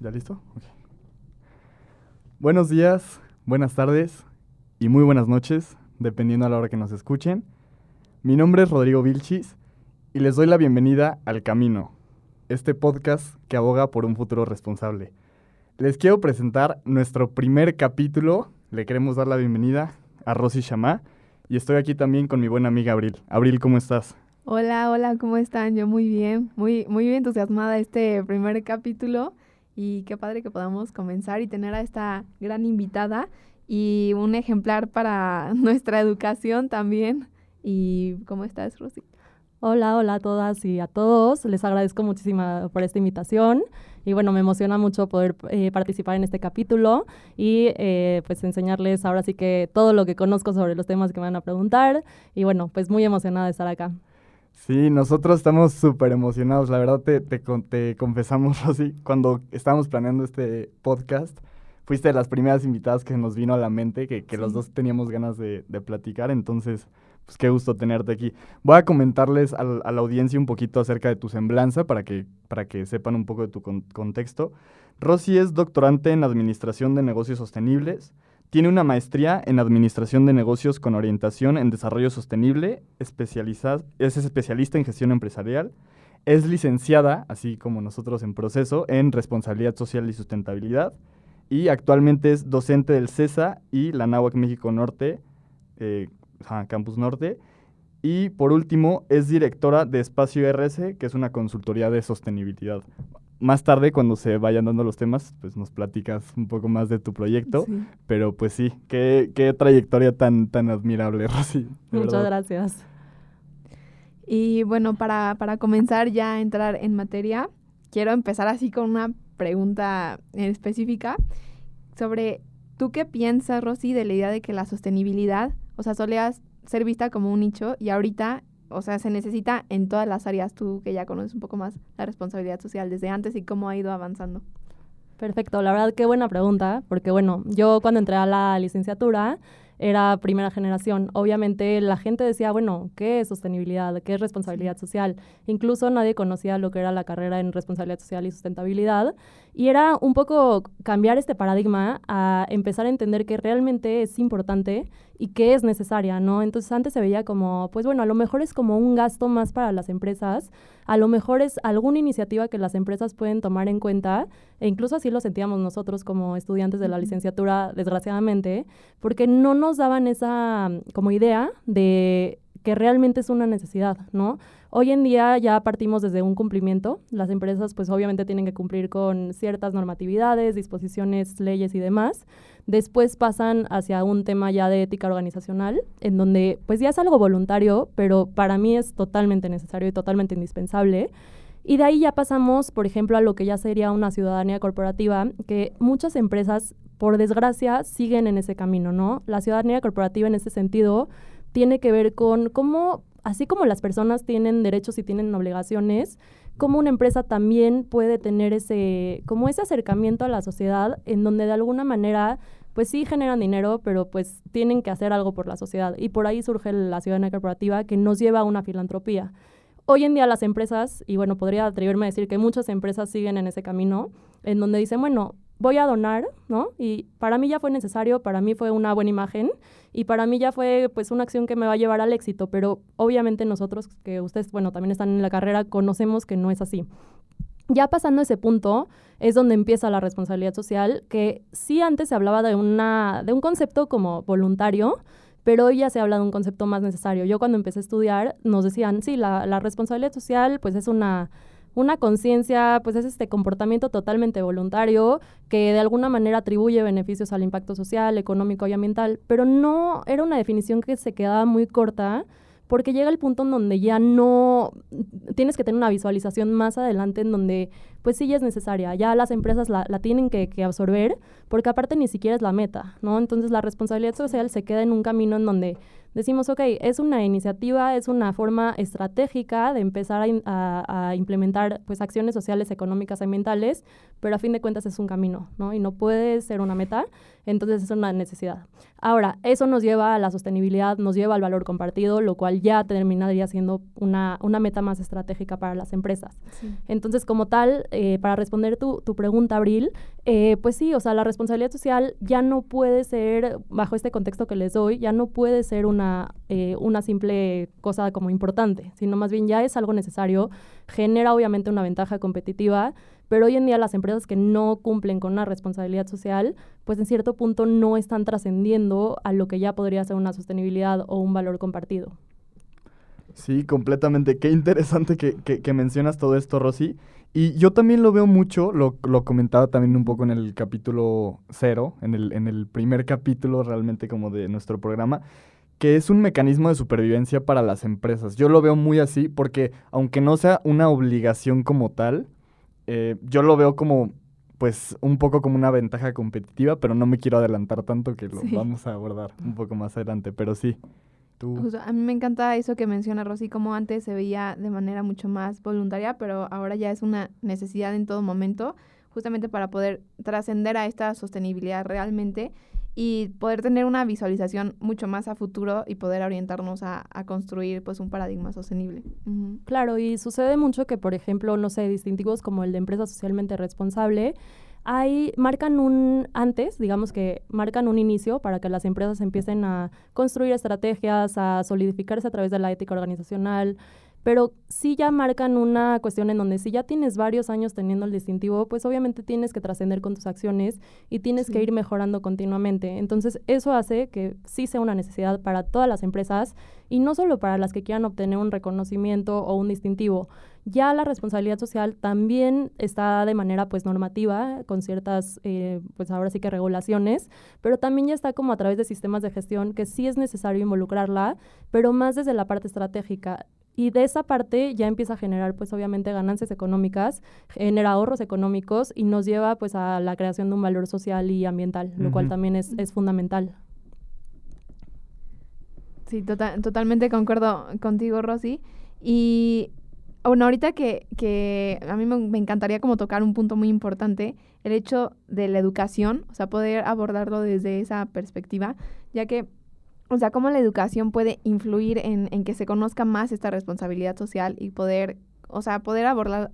¿Ya listo? Okay. Buenos días, buenas tardes y muy buenas noches, dependiendo a la hora que nos escuchen. Mi nombre es Rodrigo Vilchis y les doy la bienvenida al Camino, este podcast que aboga por un futuro responsable. Les quiero presentar nuestro primer capítulo. Le queremos dar la bienvenida a Rosy Chamá y estoy aquí también con mi buena amiga Abril. Abril, ¿cómo estás? Hola, ¿cómo están? Yo muy bien, muy entusiasmada de este primer capítulo y qué padre que podamos comenzar y tener a esta gran invitada y un ejemplar para nuestra educación también. ¿Y cómo estás, Rosy? Hola a todas y a todos. Les agradezco muchísimo por esta invitación y bueno, me emociona mucho poder participar en este capítulo y pues enseñarles ahora sí que todo lo que conozco sobre los temas que me van a preguntar y bueno, pues muy emocionada de estar acá. Sí, nosotros estamos súper emocionados. La verdad te confesamos, Rosy, cuando estábamos planeando este podcast, fuiste de las primeras invitadas que nos vino a la mente, que Sí. los dos teníamos ganas de platicar, entonces, pues qué gusto tenerte aquí. Voy a comentarles a la audiencia un poquito acerca de tu semblanza para que sepan un poco de tu contexto. Rosy es doctorante en Administración de Negocios Sostenibles. Tiene una maestría en Administración de Negocios con orientación en Desarrollo Sostenible, es especialista en gestión empresarial, es licenciada, así como nosotros en proceso, en Responsabilidad Social y Sustentabilidad y actualmente es docente del CESA y la Anáhuac México Norte, Campus Norte. Y por último, es directora de Espacio RS, que es una consultoría de sostenibilidad. Más tarde, cuando se vayan dando los temas, pues nos platicas un poco más de tu proyecto. Sí. Pero pues sí, qué trayectoria tan admirable, Rosy. Muchas gracias. Y bueno, para comenzar ya a entrar en materia, quiero empezar así con una pregunta específica sobre, ¿tú qué piensas, Rosy, de la idea de que la sostenibilidad, o sea, solía ser vista como un nicho y ahorita, o sea, se necesita en todas las áreas? Tú que ya conoces un poco más la responsabilidad social desde antes y cómo ha ido avanzando. Perfecto, la verdad qué buena pregunta, porque bueno, yo cuando entré a la licenciatura era primera generación. Obviamente la gente decía, bueno, ¿qué es sostenibilidad? ¿Qué es responsabilidad social? Incluso nadie conocía lo que era la carrera en responsabilidad social y sustentabilidad. Y era un poco cambiar este paradigma a empezar a entender que realmente es importante y que es necesaria, ¿no? Entonces antes se veía como, pues bueno, a lo mejor es como un gasto más para las empresas, a lo mejor es alguna iniciativa que las empresas pueden tomar en cuenta, e incluso así lo sentíamos nosotros como estudiantes de la licenciatura, desgraciadamente, porque no nos daban esa como idea de que realmente es una necesidad, ¿no? Hoy en día ya partimos desde un cumplimiento. Las empresas pues obviamente tienen que cumplir con ciertas normatividades, disposiciones, leyes y demás. Después pasan hacia un tema ya de ética organizacional, en donde pues ya es algo voluntario, pero para mí es totalmente necesario y totalmente indispensable. Y de ahí ya pasamos, por ejemplo, a lo que ya sería una ciudadanía corporativa, que muchas empresas, por desgracia, siguen en ese camino, ¿no? La ciudadanía corporativa en ese sentido tiene que ver con cómo, así como las personas tienen derechos y tienen obligaciones, cómo una empresa también puede tener ese acercamiento a la sociedad en donde de alguna manera pues sí generan dinero, pero pues tienen que hacer algo por la sociedad. Y por ahí surge la ciudadanía corporativa que nos lleva a una filantropía. Hoy en día las empresas, y bueno, podría atreverme a decir que muchas empresas siguen en ese camino, en donde dicen, bueno, voy a donar, ¿no? Y para mí ya fue necesario, para mí fue una buena imagen y para mí ya fue pues una acción que me va a llevar al éxito, pero obviamente nosotros, que ustedes, bueno, también están en la carrera, conocemos que no es así. Ya pasando ese punto es donde empieza la responsabilidad social, que sí antes se hablaba de un concepto como voluntario, pero hoy ya se habla de un concepto más necesario. Yo cuando empecé a estudiar nos decían, sí, la responsabilidad social pues es una conciencia, pues es este comportamiento totalmente voluntario que de alguna manera atribuye beneficios al impacto social, económico y ambiental, pero no era una definición que se quedaba muy corta porque llega el punto en donde ya no tienes que tener una visualización más adelante en donde pues sí ya es necesaria, ya las empresas la tienen que absorber porque aparte ni siquiera es la meta, ¿no? Entonces la responsabilidad social se queda en un camino en donde decimos, ok, es una iniciativa, es una forma estratégica de empezar a implementar pues acciones sociales, económicas, ambientales, pero a fin de cuentas es un camino, ¿no? Y no puede ser una meta, entonces es una necesidad. Ahora, eso nos lleva a la sostenibilidad, nos lleva al valor compartido, lo cual ya terminaría siendo una meta más estratégica para las empresas. Sí. Entonces, como tal, para responder tu pregunta, Abril, pues sí, o sea, la responsabilidad social ya no puede ser, bajo este contexto que les doy, ya no puede ser una simple cosa como importante, sino más bien ya es algo necesario, genera obviamente una ventaja competitiva, pero hoy en día las empresas que no cumplen con una responsabilidad social, pues en cierto punto no están trascendiendo a lo que ya podría ser una sostenibilidad o un valor compartido. Sí, completamente. Qué interesante que mencionas todo esto, Rosy. Y yo también lo veo mucho, lo comentaba también un poco en el capítulo 0, en el primer capítulo realmente como de nuestro programa, que es un mecanismo de supervivencia para las empresas. Yo lo veo muy así porque aunque no sea una obligación como tal, yo lo veo como, pues, un poco como una ventaja competitiva, pero no me quiero adelantar tanto que lo vamos a abordar un poco más adelante, pero sí. Justo, a mí me encanta eso que menciona Rosy, como antes se veía de manera mucho más voluntaria, pero ahora ya es una necesidad en todo momento, justamente para poder trascender a esta sostenibilidad realmente y poder tener una visualización mucho más a futuro y poder orientarnos a construir pues un paradigma sostenible. Uh-huh. Claro, y sucede mucho que, por ejemplo, no sé, distintivos como el de empresa socialmente responsable, marcan un inicio para que las empresas empiecen a construir estrategias, a solidificarse a través de la ética organizacional, pero sí ya marcan una cuestión en donde si ya tienes varios años teniendo el distintivo, pues obviamente tienes que trascender con tus acciones y tienes que ir mejorando continuamente. Entonces, eso hace que sí sea una necesidad para todas las empresas y no solo para las que quieran obtener un reconocimiento o un distintivo. Ya la responsabilidad social también está de manera pues normativa, con ciertas, pues ahora sí que regulaciones, pero también ya está como a través de sistemas de gestión que sí es necesario involucrarla, pero más desde la parte estratégica. Y de esa parte ya empieza a generar pues obviamente ganancias económicas, genera ahorros económicos y nos lleva pues a la creación de un valor social y ambiental, lo cual también es fundamental. Sí, totalmente concuerdo contigo, Rosy. Y bueno, ahorita que a mí me encantaría como tocar un punto muy importante, el hecho de la educación, o sea, poder abordarlo desde esa perspectiva, ya que, o sea, cómo la educación puede influir en que se conozca más esta responsabilidad social y poder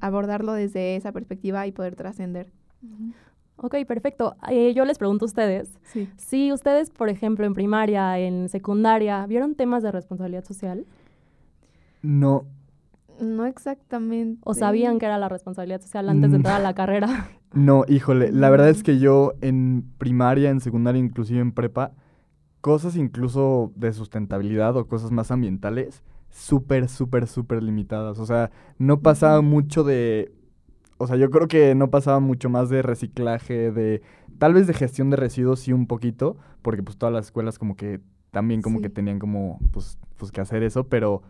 abordarlo desde esa perspectiva y poder trascender. Uh-huh. Ok, perfecto. Yo les pregunto a ustedes, si ustedes, por ejemplo, en primaria, en secundaria, ¿vieron temas de responsabilidad social? No. No exactamente. ¿O sabían qué era la responsabilidad social antes de entrar a la carrera? No, híjole, la verdad es que yo en primaria, en secundaria, inclusive en prepa, cosas incluso de sustentabilidad o cosas más ambientales, súper limitadas. O sea, no pasaba mucho de... O sea, yo creo que no pasaba mucho más de reciclaje, tal vez de gestión de residuos sí un poquito, porque pues todas las escuelas como que también como que tenían como pues que hacer eso, pero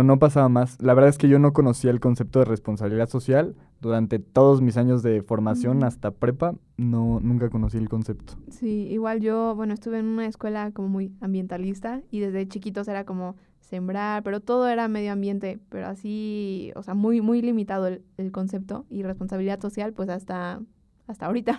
no pasaba más. La verdad es que yo no conocía el concepto de responsabilidad social durante todos mis años de formación hasta prepa, nunca conocí el concepto. Sí, igual yo, bueno, estuve en una escuela como muy ambientalista y desde chiquitos era como sembrar, pero todo era medio ambiente, pero así, o sea, muy limitado el concepto y responsabilidad social pues hasta ahorita.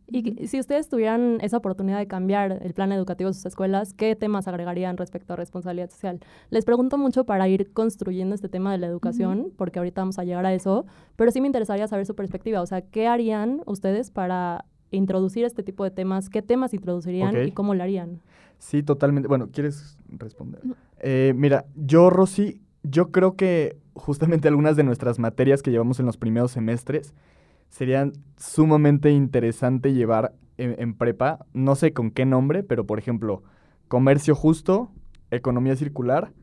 Y si ustedes tuvieran esa oportunidad de cambiar el plan educativo de sus escuelas, ¿qué temas agregarían respecto a responsabilidad social? Les pregunto mucho para ir construyendo este tema de la educación, porque ahorita vamos a llegar a eso, pero sí me interesaría saber su perspectiva. O sea, ¿qué harían ustedes para introducir este tipo de temas? ¿Qué temas introducirían y cómo lo harían? Sí, totalmente. Bueno, ¿quieres responder? Mira, Rosy, yo creo que justamente algunas de nuestras materias que llevamos en los primeros semestres serían sumamente interesante llevar en prepa, no sé con qué nombre, pero por ejemplo, comercio justo, economía circular,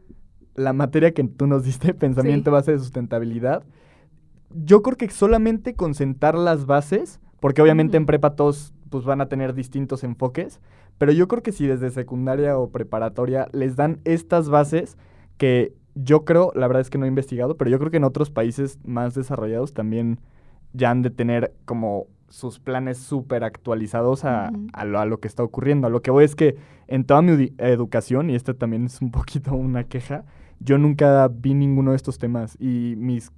la materia que tú nos diste, pensamiento base de sustentabilidad. Yo creo que solamente con sentar las bases, porque obviamente en prepa todos pues, van a tener distintos enfoques, pero yo creo que si desde secundaria o preparatoria les dan estas bases que yo creo, la verdad es que no he investigado, pero yo creo que en otros países más desarrollados también ya han de tener como sus planes súper actualizados a lo que está ocurriendo. A lo que voy es que en toda mi educación, y esto también es un poquito una queja, yo nunca vi ninguno de estos temas y mis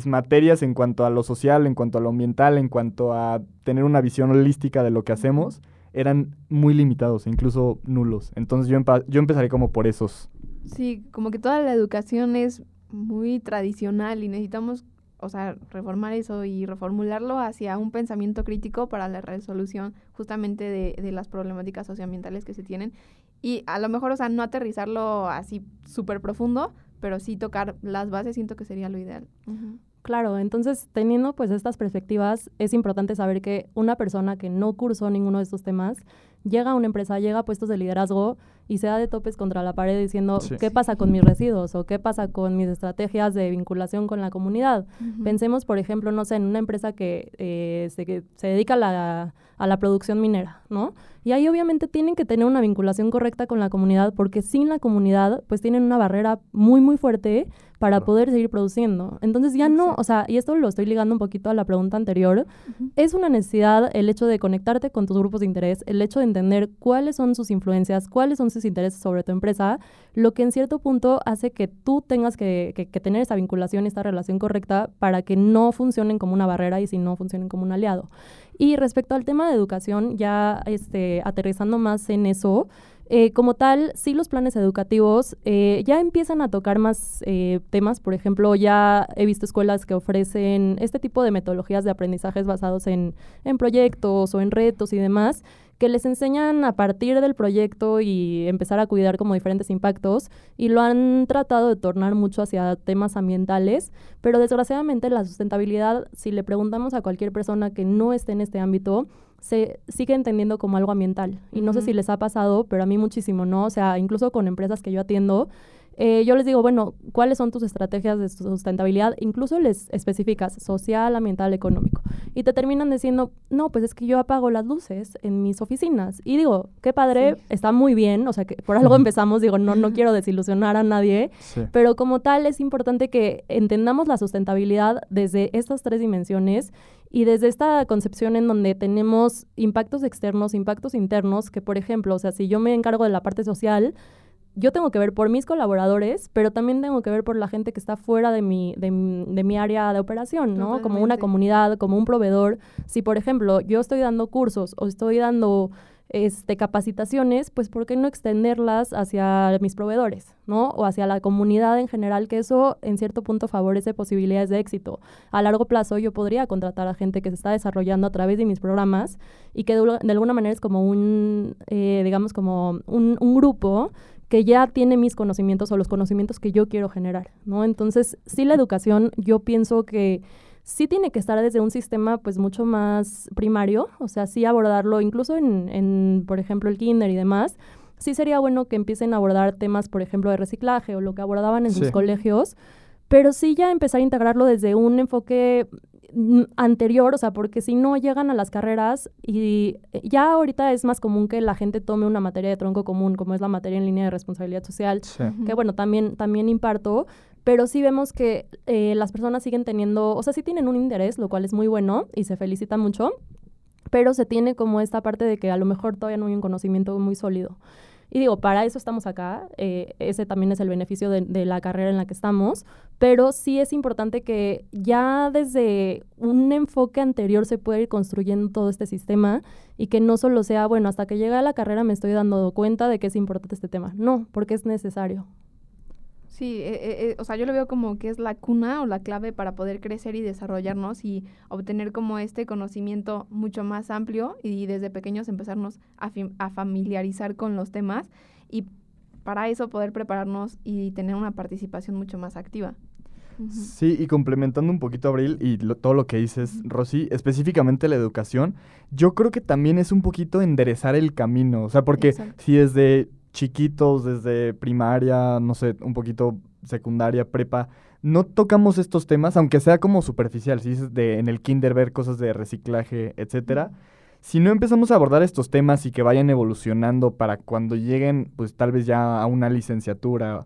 materias en cuanto a lo social, en cuanto a lo ambiental, en cuanto a tener una visión holística de lo que hacemos, eran muy limitados, incluso nulos. Entonces yo empezaré como por esos. Sí, como que toda la educación es muy tradicional y necesitamos, o sea, reformar eso y reformularlo hacia un pensamiento crítico para la resolución justamente de las problemáticas socioambientales que se tienen. Y a lo mejor, o sea, no aterrizarlo así súper profundo, pero sí tocar las bases, siento que sería lo ideal. Uh-huh. Claro, entonces teniendo pues estas perspectivas, es importante saber que una persona que no cursó ninguno de estos temas llega a una empresa, llega a puestos de liderazgo y se da de topes contra la pared diciendo ¿qué pasa con mis residuos? O ¿qué pasa con mis estrategias de vinculación con la comunidad? Uh-huh. Pensemos, por ejemplo, no sé, en una empresa que se dedica a la producción minera, ¿no? Y ahí obviamente tienen que tener una vinculación correcta con la comunidad porque sin la comunidad pues tienen una barrera muy, muy fuerte para poder seguir produciendo. Entonces ya no, o sea, y esto lo estoy ligando un poquito a la pregunta anterior, es una necesidad el hecho de conectarte con tus grupos de interés, el hecho de entender cuáles son sus influencias, cuáles son sus intereses sobre tu empresa, lo que en cierto punto hace que tú tengas que tener esa vinculación, esta relación correcta para que no funcionen como una barrera y si no funcionen como un aliado. Y respecto al tema de educación, ya aterrizando más en eso, como tal, sí los planes educativos ya empiezan a tocar más temas. Por ejemplo, ya he visto escuelas que ofrecen este tipo de metodologías de aprendizajes basados en proyectos o en retos y demás, que les enseñan a partir del proyecto y empezar a cuidar como diferentes impactos, y lo han tratado de tornar mucho hacia temas ambientales, pero desgraciadamente la sustentabilidad, si le preguntamos a cualquier persona que no esté en este ámbito, se sigue entendiendo como algo ambiental. Y no sé si les ha pasado, pero a mí muchísimo, ¿no? O sea, incluso con empresas que yo atiendo, yo les digo, bueno, ¿cuáles son tus estrategias de sustentabilidad? Incluso les especificas social, ambiental, económico. Y te terminan diciendo, no, pues es que yo apago las luces en mis oficinas. Y digo, qué padre, está muy bien, o sea, que por algo empezamos, digo, no quiero desilusionar a nadie, pero como tal es importante que entendamos la sustentabilidad desde estas tres dimensiones y desde esta concepción en donde tenemos impactos externos, impactos internos, que por ejemplo, o sea, si yo me encargo de la parte social, yo tengo que ver por mis colaboradores, pero también tengo que ver por la gente que está fuera de mi área de operación, ¿no? Totalmente. Como una comunidad, como un proveedor. Si, por ejemplo, yo estoy dando cursos o estoy dando capacitaciones, pues ¿por qué no extenderlas hacia mis proveedores, ¿no? O hacia la comunidad en general, que eso en cierto punto favorece posibilidades de éxito. A largo plazo yo podría contratar a gente que se está desarrollando a través de mis programas y que de alguna manera es como digamos como un grupo que ya tiene mis conocimientos o los conocimientos que yo quiero generar, ¿no? Entonces, sí, la educación, yo pienso que sí tiene que estar desde un sistema pues mucho más primario, o sea, sí abordarlo incluso en por ejemplo, el kinder y demás. Sí sería bueno que empiecen a abordar temas, por ejemplo, de reciclaje o lo que abordaban en sus colegios, pero sí ya empezar a integrarlo desde un enfoque anterior, o sea, porque si no llegan a las carreras y ya ahorita es más común que la gente tome una materia de tronco común, como es la materia en línea de responsabilidad social, que bueno, también imparto, pero sí vemos que las personas siguen teniendo, o sea, sí tienen un interés, lo cual es muy bueno y se felicita mucho, pero se tiene como esta parte de que a lo mejor todavía no hay un conocimiento muy sólido. Y digo, para eso estamos acá, ese también es el beneficio de la carrera en la que estamos, pero sí es importante que ya desde un enfoque anterior se pueda ir construyendo todo este sistema y que no solo sea, bueno, hasta que llegue a la carrera me estoy dando cuenta de que es importante este tema. No, porque es necesario. Sí, o sea, yo lo veo como que es la cuna o la clave para poder crecer y desarrollarnos y obtener como este conocimiento mucho más amplio y desde pequeños empezarnos a familiarizar con los temas y para eso poder prepararnos y tener una participación mucho más activa. Sí, y complementando un poquito, Abril, y todo lo que dices, Rosy, específicamente la educación, yo creo que también es un poquito enderezar el camino, o sea, porque si desde chiquitos, desde primaria, no sé, un poquito secundaria, prepa, no tocamos estos temas, aunque sea como superficial, si dices en el kinder ver cosas de reciclaje, etcétera. Si no empezamos a abordar estos temas y que vayan evolucionando para cuando lleguen, pues tal vez ya a una licenciatura,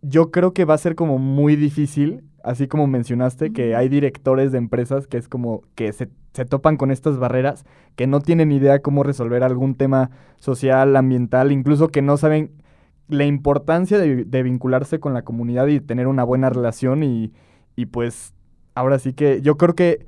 yo creo que va a ser como muy difícil, así como mencionaste, que hay directores de empresas que es como que se topan con estas barreras, que no tienen idea cómo resolver algún tema social, ambiental, incluso que no saben la importancia de vincularse con la comunidad y tener una buena relación y pues ahora sí que yo creo que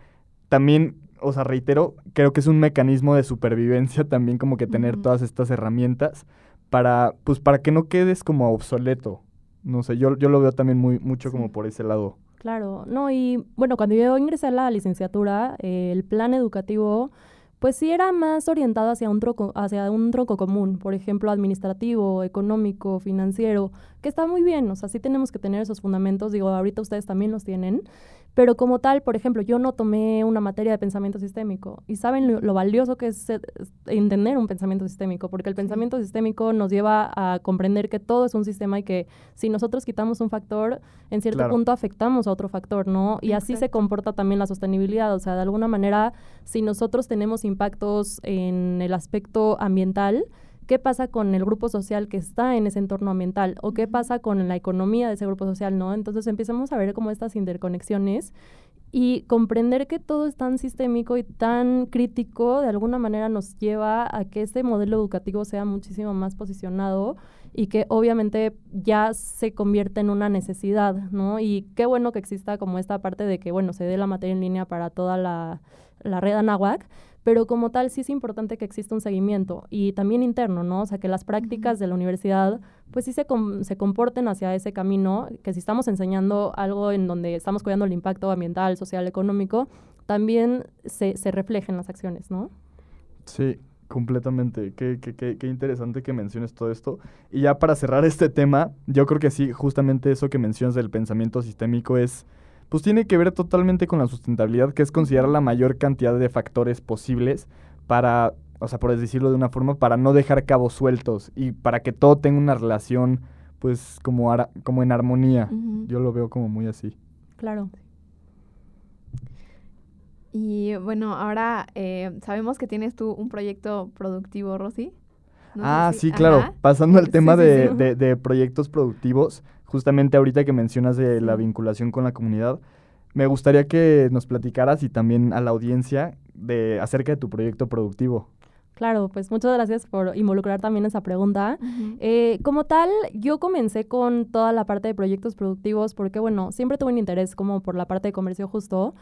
también, o sea, reitero, creo que es un mecanismo de supervivencia también como que tener todas estas herramientas para que no quedes como obsoleto. No sé, yo lo veo también mucho como por ese lado. Claro, no, y bueno, cuando yo ingresé a la licenciatura, el plan educativo, pues sí era más orientado hacia un tronco común, por ejemplo, administrativo, económico, financiero, que está muy bien, o sea, sí tenemos que tener esos fundamentos, digo, ahorita ustedes también los tienen, pero como tal, por ejemplo, yo no tomé una materia de pensamiento sistémico, y saben lo valioso que es entender un pensamiento sistémico, porque el pensamiento sistémico nos lleva a comprender que todo es un sistema y que si nosotros quitamos un factor, en cierto punto afectamos a otro factor, ¿no? Y así se comporta también la sostenibilidad, o sea, de alguna manera, si nosotros tenemos impactos en el aspecto ambiental, ¿qué pasa con el grupo social que está en ese entorno ambiental? ¿O qué pasa con la economía de ese grupo social, no? Entonces empezamos a ver como estas interconexiones y comprender que todo es tan sistémico y tan crítico, de alguna manera nos lleva a que este modelo educativo sea muchísimo más posicionado y que obviamente ya se convierte en una necesidad, ¿no? Y qué bueno que exista como esta parte de que, bueno, se dé la materia en línea para toda la red Anáhuac, pero como tal sí es importante que exista un seguimiento y también interno, ¿no? O sea, que las prácticas de la universidad pues sí se comporten hacia ese camino, que si estamos enseñando algo en donde estamos cuidando el impacto ambiental, social, económico, también se refleje en las acciones, ¿no? Sí, completamente. Qué interesante que menciones todo esto. Y ya para cerrar este tema, yo creo que sí, justamente eso que mencionas del pensamiento sistémico pues tiene que ver totalmente con la sustentabilidad, que es considerar la mayor cantidad de factores posibles para, o sea, por decirlo de una forma, para no dejar cabos sueltos y para que todo tenga una relación, pues, como en armonía. Yo lo veo como muy así. Claro. Y bueno, ahora sabemos que tienes tú un proyecto productivo, Rosy. Sí, claro. Pasando al tema de proyectos productivos, justamente ahorita que mencionas de la vinculación con la comunidad, me gustaría que nos platicaras y también a la audiencia acerca de tu proyecto productivo. Claro, pues muchas gracias por involucrar también esa pregunta. Como tal, yo comencé con toda la parte de proyectos productivos porque, bueno, siempre tuve un interés como por la parte de comercio justo.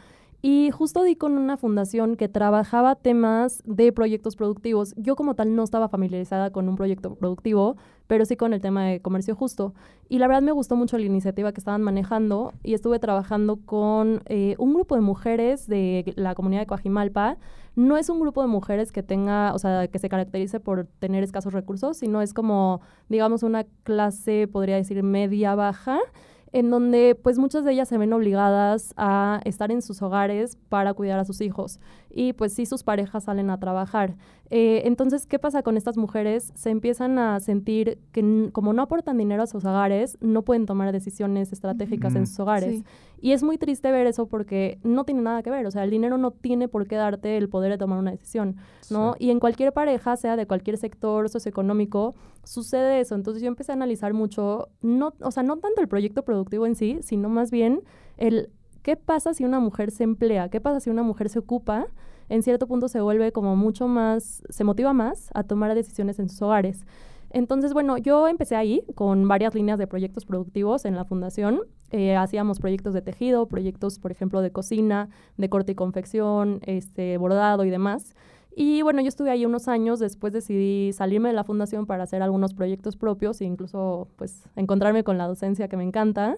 Y justo di con una fundación que trabajaba temas de proyectos productivos. Yo como tal no estaba familiarizada con un proyecto productivo, pero sí con el tema de comercio justo. Y la verdad me gustó mucho la iniciativa que estaban manejando y estuve trabajando con un grupo de mujeres de la comunidad de Coajimalpa. No es un grupo de mujeres que tenga, o sea, que se caracterice por tener escasos recursos, sino es como, digamos, una clase, podría decir, media-baja, en donde pues muchas de ellas se ven obligadas a estar en sus hogares para cuidar a sus hijos y pues sí sus parejas salen a trabajar. Entonces, ¿qué pasa con estas mujeres? Se empiezan a sentir que como no aportan dinero a sus hogares, no pueden tomar decisiones estratégicas en sus hogares. Sí. Y es muy triste ver eso porque no tiene nada que ver, o sea, el dinero no tiene por qué darte el poder de tomar una decisión, ¿no? Sí. Y en cualquier pareja, sea de cualquier sector socioeconómico, sucede eso. Entonces yo empecé a analizar mucho, no tanto el proyecto productivo en sí, sino más bien ¿qué pasa si una mujer se emplea? ¿Qué pasa si una mujer se ocupa? En cierto punto se vuelve como mucho más, se motiva más a tomar decisiones en sus hogares. Entonces, bueno, yo empecé ahí con varias líneas de proyectos productivos en la fundación. Hacíamos proyectos de tejido, proyectos, por ejemplo, de cocina, de corte y confección, bordado y demás. Y bueno, yo estuve ahí unos años, después decidí salirme de la fundación para hacer algunos proyectos propios e incluso pues encontrarme con la docencia que me encanta.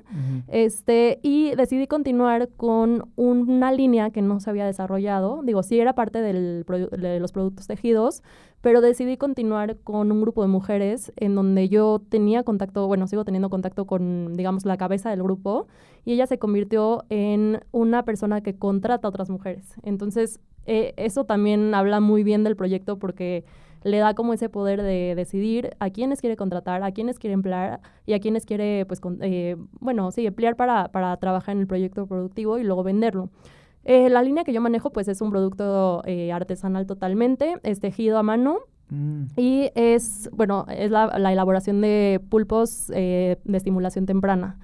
Y decidí continuar con una línea que no se había desarrollado. Digo, sí era parte de los productos tejidos, pero decidí continuar con un grupo de mujeres en donde yo tenía contacto, bueno, sigo teniendo contacto con, digamos, la cabeza del grupo y ella se convirtió en una persona que contrata a otras mujeres. Entonces, eso también habla muy bien del proyecto porque le da como ese poder de decidir a quiénes quiere contratar, a quiénes quiere emplear y a quiénes quiere, pues, emplear para trabajar en el proyecto productivo y luego venderlo. La línea que yo manejo, pues, es un producto artesanal totalmente, es tejido a mano. Y es la elaboración de pulpos de estimulación temprana.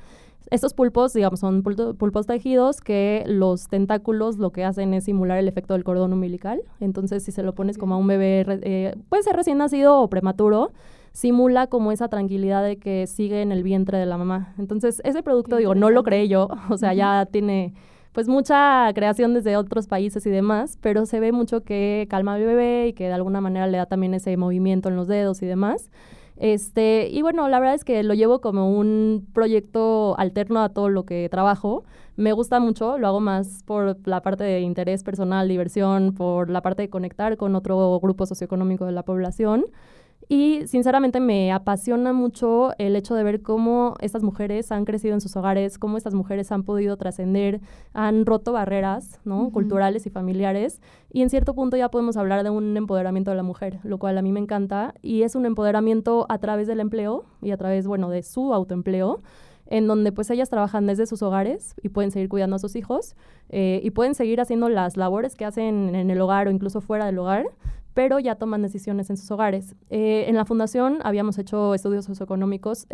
Estos pulpos, digamos, son pulpos tejidos que los tentáculos lo que hacen es simular el efecto del cordón umbilical. Entonces, si se lo pones como a un bebé, puede ser recién nacido o prematuro, simula como esa tranquilidad de que sigue en el vientre de la mamá. Entonces, ese producto, no lo creé yo, o sea, ya tiene pues mucha creación desde otros países y demás, pero se ve mucho que calma al bebé y que de alguna manera le da también ese movimiento en los dedos y demás. Y bueno, la verdad es que lo llevo como un proyecto alterno a todo lo que trabajo, Me gusta mucho, lo hago más por la parte de interés personal, diversión, por la parte de conectar con otro grupo socioeconómico de la población. Y sinceramente me apasiona mucho el hecho de ver cómo estas mujeres han crecido en sus hogares, cómo estas mujeres han podido trascender, han roto barreras, ¿no? Culturales y familiares. Y en cierto punto ya podemos hablar de un empoderamiento de la mujer, lo cual a mí me encanta. Y es un empoderamiento a través del empleo y a través, bueno, de su autoempleo, en donde pues ellas trabajan desde sus hogares y pueden seguir cuidando a sus hijos y pueden seguir haciendo las labores que hacen en el hogar o incluso fuera del hogar, pero ya toman decisiones en sus hogares. En la fundación habíamos hecho estudios socioeconómicos,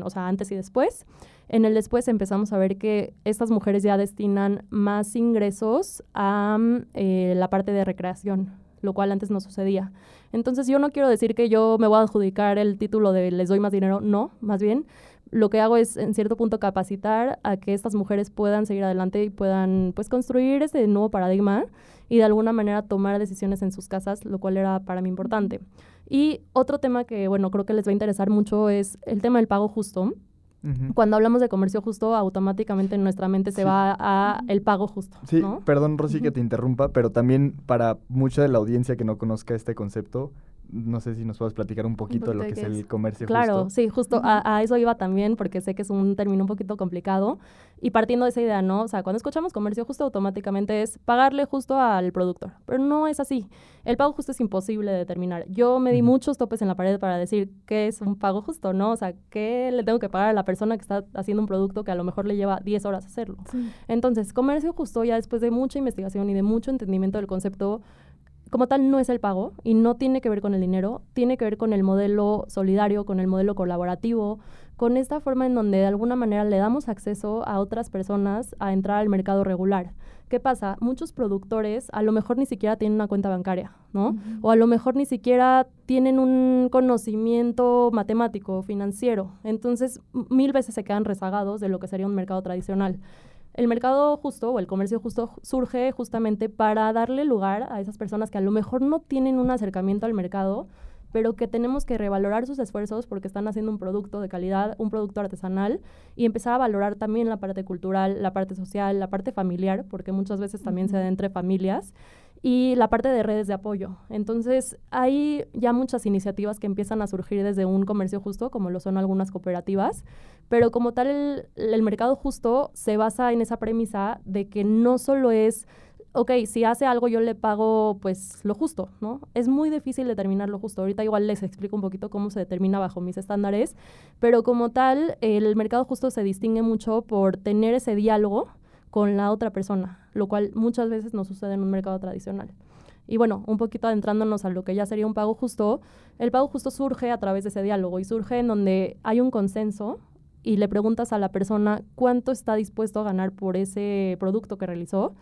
o sea, antes y después. En el después empezamos a ver que estas mujeres ya destinan más ingresos a la parte de recreación, lo cual antes no sucedía. Entonces yo no quiero decir que yo me voy a adjudicar el título de les doy más dinero, no, más bien lo que hago es en cierto punto capacitar a que estas mujeres puedan seguir adelante y puedan pues construir ese nuevo paradigma y de alguna manera tomar decisiones en sus casas, lo cual era para mí importante. Y otro tema que, bueno, creo que les va a interesar mucho es el tema del pago justo. Cuando hablamos de comercio justo, automáticamente en nuestra mente se va a el pago justo, Sí, ¿no? perdón, Rosy, que te interrumpa, pero también para mucha de la audiencia que no conozca este concepto, no sé si nos puedes platicar un poquito de lo que es el comercio Claro, justo. sí, justo a eso iba también, porque sé que es un término un poquito complicado. Y partiendo de esa idea, ¿no? O sea, cuando escuchamos comercio justo, automáticamente es pagarle justo al productor. Pero no es así. El pago justo es imposible de determinar. Yo me di muchos topes en la pared para decir qué es un pago justo, ¿no? O sea, qué le tengo que pagar a la persona que está haciendo un producto que a lo mejor le lleva 10 horas hacerlo. Sí. Entonces, comercio justo, ya después de mucha investigación y de mucho entendimiento del concepto, como tal no es el pago y no tiene que ver con el dinero, tiene que ver con el modelo solidario, con el modelo colaborativo, con esta forma en donde de alguna manera le damos acceso a otras personas a entrar al mercado regular. ¿Qué pasa? Muchos productores a lo mejor ni siquiera tienen una cuenta bancaria, ¿no? O a lo mejor ni siquiera tienen un conocimiento matemático, financiero. Entonces, 1000 veces se quedan rezagados de lo que sería un mercado tradicional. El mercado justo o el comercio justo surge justamente para darle lugar a esas personas que a lo mejor no tienen un acercamiento al mercado, pero que tenemos que revalorar sus esfuerzos porque están haciendo un producto de calidad, un producto artesanal, y empezar a valorar también la parte cultural, la parte social, la parte familiar, porque muchas veces también se da entre familias, y la parte de redes de apoyo. Entonces, hay ya muchas iniciativas que empiezan a surgir desde un comercio justo, como lo son algunas cooperativas, pero como tal el mercado justo se basa en esa premisa de que no solo es, ok, si hace algo yo le pago pues lo justo, ¿no? Es muy difícil determinar lo justo. Ahorita igual les explico un poquito cómo se determina bajo mis estándares, pero como tal el mercado justo se distingue mucho por tener ese diálogo con la otra persona, lo cual muchas veces no sucede en un mercado tradicional. Y bueno, un poquito adentrándonos a lo que ya sería un pago justo, el pago justo surge a través de ese diálogo y surge en donde hay un consenso y le preguntas a la persona cuánto está dispuesto a ganar por ese producto que realizó.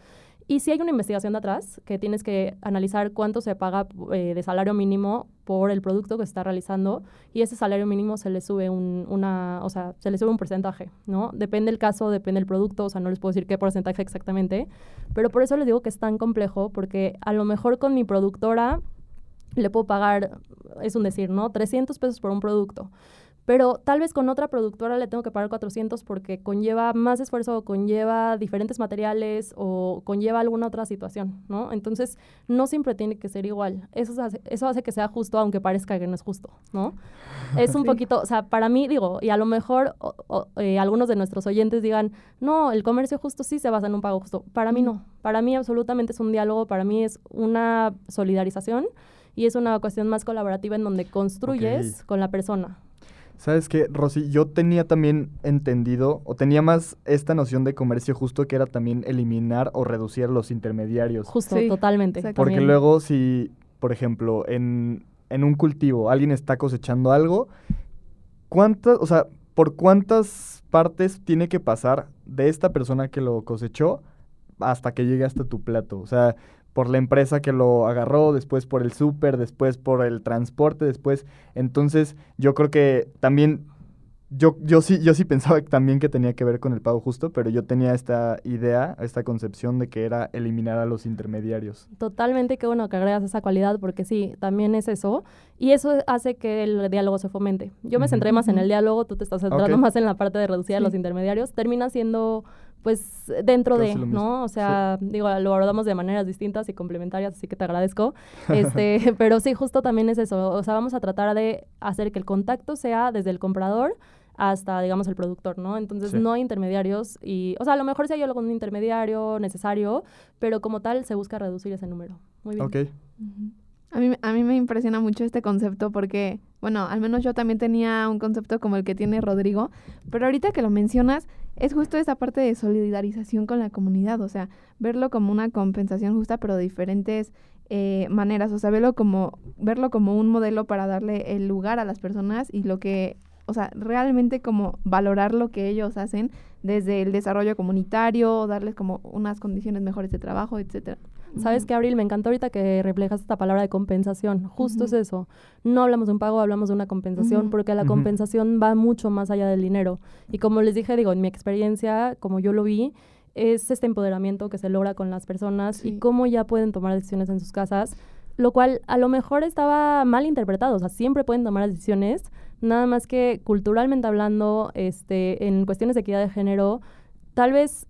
Y si hay una investigación de atrás, que tienes que analizar cuánto se paga de salario mínimo por el producto que se está realizando, y ese salario mínimo se le sube se le sube un porcentaje, ¿no? Depende el caso, depende el producto, o sea, no les puedo decir qué porcentaje exactamente, pero por eso les digo que es tan complejo, porque a lo mejor con mi productora le puedo pagar, es un decir, ¿no? 300 pesos por un producto. Pero tal vez con otra productora le tengo que pagar 400 porque conlleva más esfuerzo, conlleva diferentes materiales o conlleva alguna otra situación, ¿no? Entonces, no siempre tiene que ser igual. Eso hace que sea justo, aunque parezca que no es justo, ¿no? Es un poquito, o sea, para mí, digo, y a lo mejor algunos de nuestros oyentes digan, no, el comercio justo sí se basa en un pago justo. Para mí no. Para mí absolutamente es un diálogo, para mí es una solidarización y es una cuestión más colaborativa en donde construyes con la persona. ¿Sabes qué, Rosy? Yo tenía también entendido, o tenía más esta noción de comercio justo, que era también eliminar o reducir los intermediarios. Justo, sí, totalmente. Porque también. Luego si, por ejemplo, en un cultivo alguien está cosechando algo, ¿por cuántas partes tiene que pasar de esta persona que lo cosechó hasta que llegue hasta tu plato? O sea, por la empresa que lo agarró, después por el súper, después por el transporte, después. Entonces, yo creo que también, yo sí pensaba también que tenía que ver con el pago justo, pero yo tenía esta idea, esta concepción de que era eliminar a los intermediarios. Totalmente, qué bueno que agregas esa cualidad, porque sí, también es eso, y eso hace que el diálogo se fomente. Yo me centré más en el diálogo, tú te estás centrando más en la parte de reducir a los intermediarios, termina siendo pues dentro Casi de, lo mismo. ¿no? O sea, digo, lo abordamos de maneras distintas y complementarias, así que te agradezco. Pero sí, justo también es eso. O sea, vamos a tratar de hacer que el contacto sea desde el comprador hasta, digamos, el productor, ¿no? Entonces, Sí. no hay intermediarios y, o sea, a lo mejor sí hay algún intermediario necesario, pero como tal se busca reducir ese número. Muy bien. Ok. Ujú. A mí me impresiona mucho este concepto porque, bueno, al menos yo también tenía un concepto como el que tiene Rodrigo, pero ahorita que lo mencionas, es justo esa parte de solidarización con la comunidad, o sea, verlo como una compensación justa, pero de diferentes maneras, o sea, verlo como un modelo para darle el lugar a las personas y lo que, o sea, realmente como valorar lo que ellos hacen desde el desarrollo comunitario, darles como unas condiciones mejores de trabajo, etcétera. ¿Sabes qué, Abril? Me encantó ahorita que reflejas esta palabra de compensación. Justo es Ujú. eso. No hablamos de un pago, hablamos de una compensación, Ujú. porque la Ujú. compensación va mucho más allá del dinero. Y como les dije, digo, en mi experiencia, como yo lo vi, es este empoderamiento que se logra con las personas y Sí. cómo ya pueden tomar decisiones en sus casas, lo cual a lo mejor estaba mal interpretado. O sea, siempre pueden tomar decisiones, nada más que culturalmente hablando, en cuestiones de equidad de género, tal vez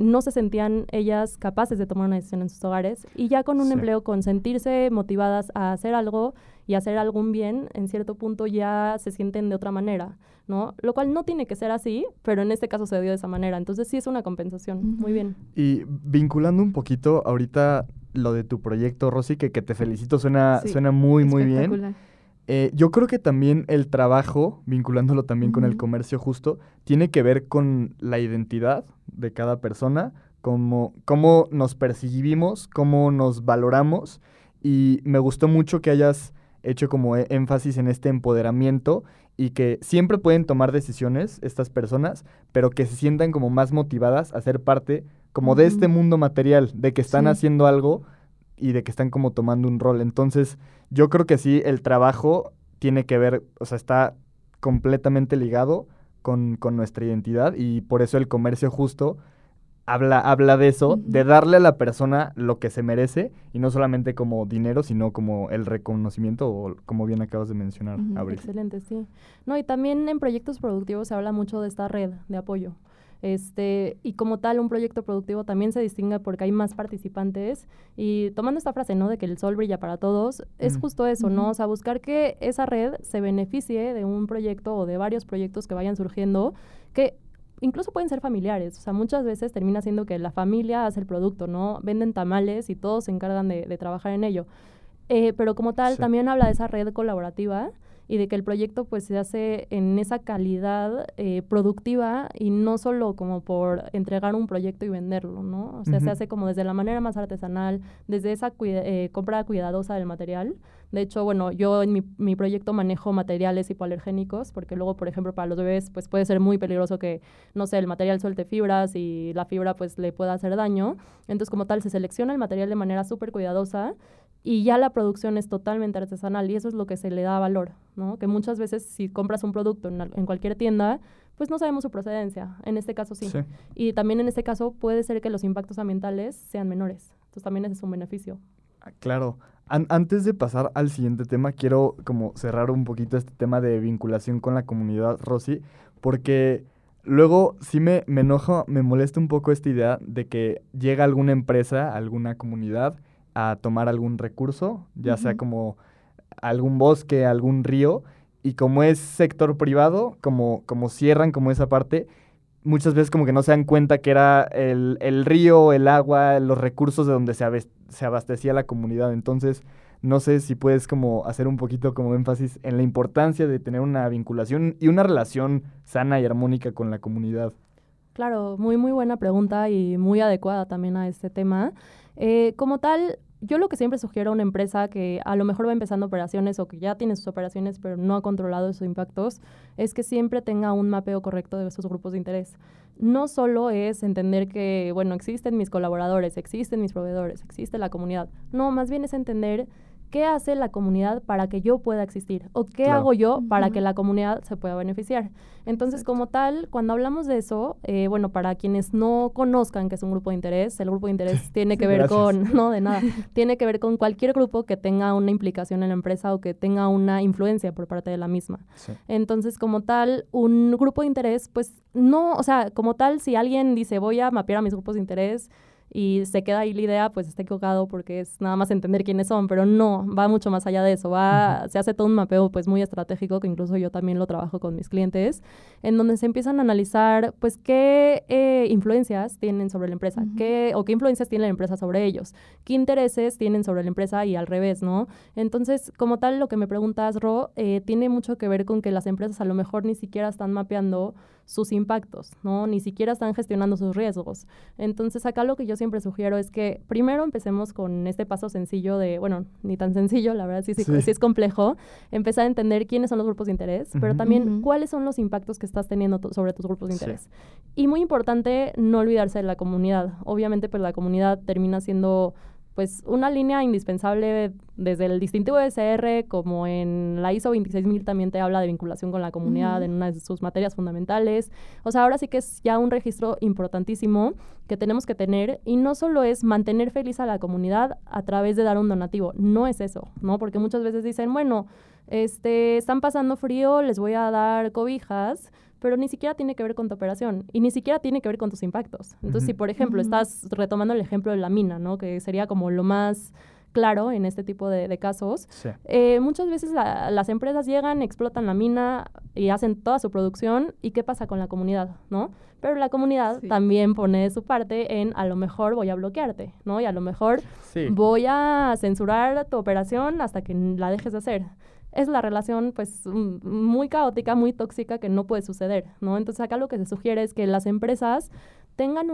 no se sentían ellas capaces de tomar una decisión en sus hogares y ya con un Sí. empleo, con sentirse motivadas a hacer algo y hacer algún bien, en cierto punto ya se sienten de otra manera, ¿no? Lo cual no tiene que ser así, pero en este caso se dio de esa manera. Entonces sí es una compensación. Muy Ujú. bien. Y vinculando un poquito ahorita lo de tu proyecto, Rosy, que te felicito, suena Sí, muy, muy bien. espectacular. Yo creo que también el trabajo, vinculándolo también con el Ujú. comercio justo, tiene que ver con la identidad de cada persona, cómo nos percibimos, cómo nos valoramos. Y me gustó mucho que hayas hecho como énfasis en este empoderamiento y que siempre pueden tomar decisiones estas personas, pero que se sientan como más motivadas a ser parte como de este Ujú. mundo material, de que están Sí. haciendo algo y de que están como tomando un rol. Entonces, yo creo que sí, el trabajo tiene que ver, o sea, está completamente ligado con nuestra identidad y por eso el comercio justo habla de eso, de Ujú. darle a la persona lo que se merece y no solamente como dinero, sino como el reconocimiento o como bien acabas de mencionar, Ujú. Abril. Excelente, sí. No, y también en proyectos productivos se habla mucho de esta red de apoyo. Y como tal, un proyecto productivo también se distingue porque hay más participantes. Y tomando esta frase, ¿no? De que el sol brilla para todos, es Mm. justo eso, ¿no? Ujú. O sea, buscar que esa red se beneficie de un proyecto o de varios proyectos que vayan surgiendo, que incluso pueden ser familiares. O sea, muchas veces termina siendo que la familia hace el producto, ¿no? Venden tamales y todos se encargan de trabajar en ello. Pero como tal, Sí. también habla de esa red colaborativa y de que el proyecto pues se hace en esa calidad productiva y no solo como por entregar un proyecto y venderlo, ¿no? O sea, se Ujú. hace como desde la manera más artesanal, desde esa compra cuidadosa del material. De hecho, bueno, yo en mi proyecto manejo materiales hipoalergénicos porque luego, por ejemplo, para los bebés pues puede ser muy peligroso que, no sé, el material suelte fibras y la fibra pues le pueda hacer daño. Entonces, como tal, se selecciona el material de manera súper cuidadosa y ya la producción es totalmente artesanal y eso es lo que se le da valor, ¿no? Que muchas veces si compras un producto en cualquier tienda, pues no sabemos su procedencia. En este caso sí. Sí. Y también en este caso puede ser que los impactos ambientales sean menores. Entonces también ese es un beneficio. Claro. Antes de pasar al siguiente tema, quiero como cerrar un poquito este tema de vinculación con la comunidad, Rosy, porque luego sí me enoja, me molesta un poco esta idea de que llega alguna empresa, alguna comunidad a tomar algún recurso, ya sea Ujú. como algún bosque, algún río, y como es sector privado, como cierran como esa parte, muchas veces como que no se dan cuenta que era el río, el agua, los recursos de donde se abastecía la comunidad. Entonces, no sé si puedes como hacer un poquito como énfasis en la importancia de tener una vinculación y una relación sana y armónica con la comunidad. Claro, muy, muy buena pregunta y muy adecuada también a este tema. Como tal, yo lo que siempre sugiero a una empresa que a lo mejor va empezando operaciones o que ya tiene sus operaciones pero no ha controlado esos impactos, es que siempre tenga un mapeo correcto de esos grupos de interés. No solo es entender que, bueno, existen mis colaboradores, existen mis proveedores, existe la comunidad. No, más bien es entender ¿qué hace la comunidad para que yo pueda existir? ¿O qué Claro. hago yo para que la comunidad se pueda beneficiar? Entonces, Exacto. como tal, cuando hablamos de eso, bueno, para quienes no conozcan qué es un grupo de interés, el grupo de interés tiene que ver Gracias. con, no, de nada, tiene que ver con cualquier grupo que tenga una implicación en la empresa o que tenga una influencia por parte de la misma. Sí. Entonces, como tal, un grupo de interés, pues no, o sea, como tal, si alguien dice voy a mapear a mis grupos de interés y se queda ahí la idea, pues está equivocado porque es nada más entender quiénes son, pero no, va mucho más allá de eso, se hace todo un mapeo pues muy estratégico, que incluso yo también lo trabajo con mis clientes, en donde se empiezan a analizar pues qué influencias tienen sobre la empresa, qué influencias tiene la empresa sobre ellos, qué intereses tienen sobre la empresa y al revés, ¿no? Entonces, como tal, lo que me preguntas, Ro, tiene mucho que ver con que las empresas a lo mejor ni siquiera están mapeando sus impactos, ¿no? Ni siquiera están gestionando sus riesgos. Entonces, acá lo que yo siempre sugiero es que primero empecemos con este paso sencillo de, bueno, ni tan sencillo, la verdad sí es complejo, empezar a entender quiénes son los grupos de interés, pero también cuáles son los impactos que estás teniendo sobre tus grupos de interés. Y muy importante, no olvidarse de la comunidad. Obviamente, pues la comunidad termina siendo pues una línea indispensable desde el distintivo de SR, como en la ISO 26000 también te habla de vinculación con la comunidad en una de sus materias fundamentales. O sea, ahora sí que es ya un registro importantísimo que tenemos que tener, y no solo es mantener feliz a la comunidad a través de dar un donativo, no es eso, ¿no? Porque muchas veces dicen, bueno, están pasando frío, les voy a dar cobijas, pero ni siquiera tiene que ver con tu operación y ni siquiera tiene que ver con tus impactos. Entonces, si por ejemplo estás retomando el ejemplo de la mina, ¿no? Que sería como lo más claro en este tipo de casos, muchas veces las empresas llegan, explotan la mina y hacen toda su producción, ¿y qué pasa con la comunidad, no? Pero la comunidad también pone de su parte en, a lo mejor voy a bloquearte, ¿no? Y a lo mejor voy a censurar tu operación hasta que la dejes de hacer. Es la relación pues muy caótica, muy tóxica, que no puede suceder, ¿no? Entonces acá lo que se sugiere es que las empresas tengan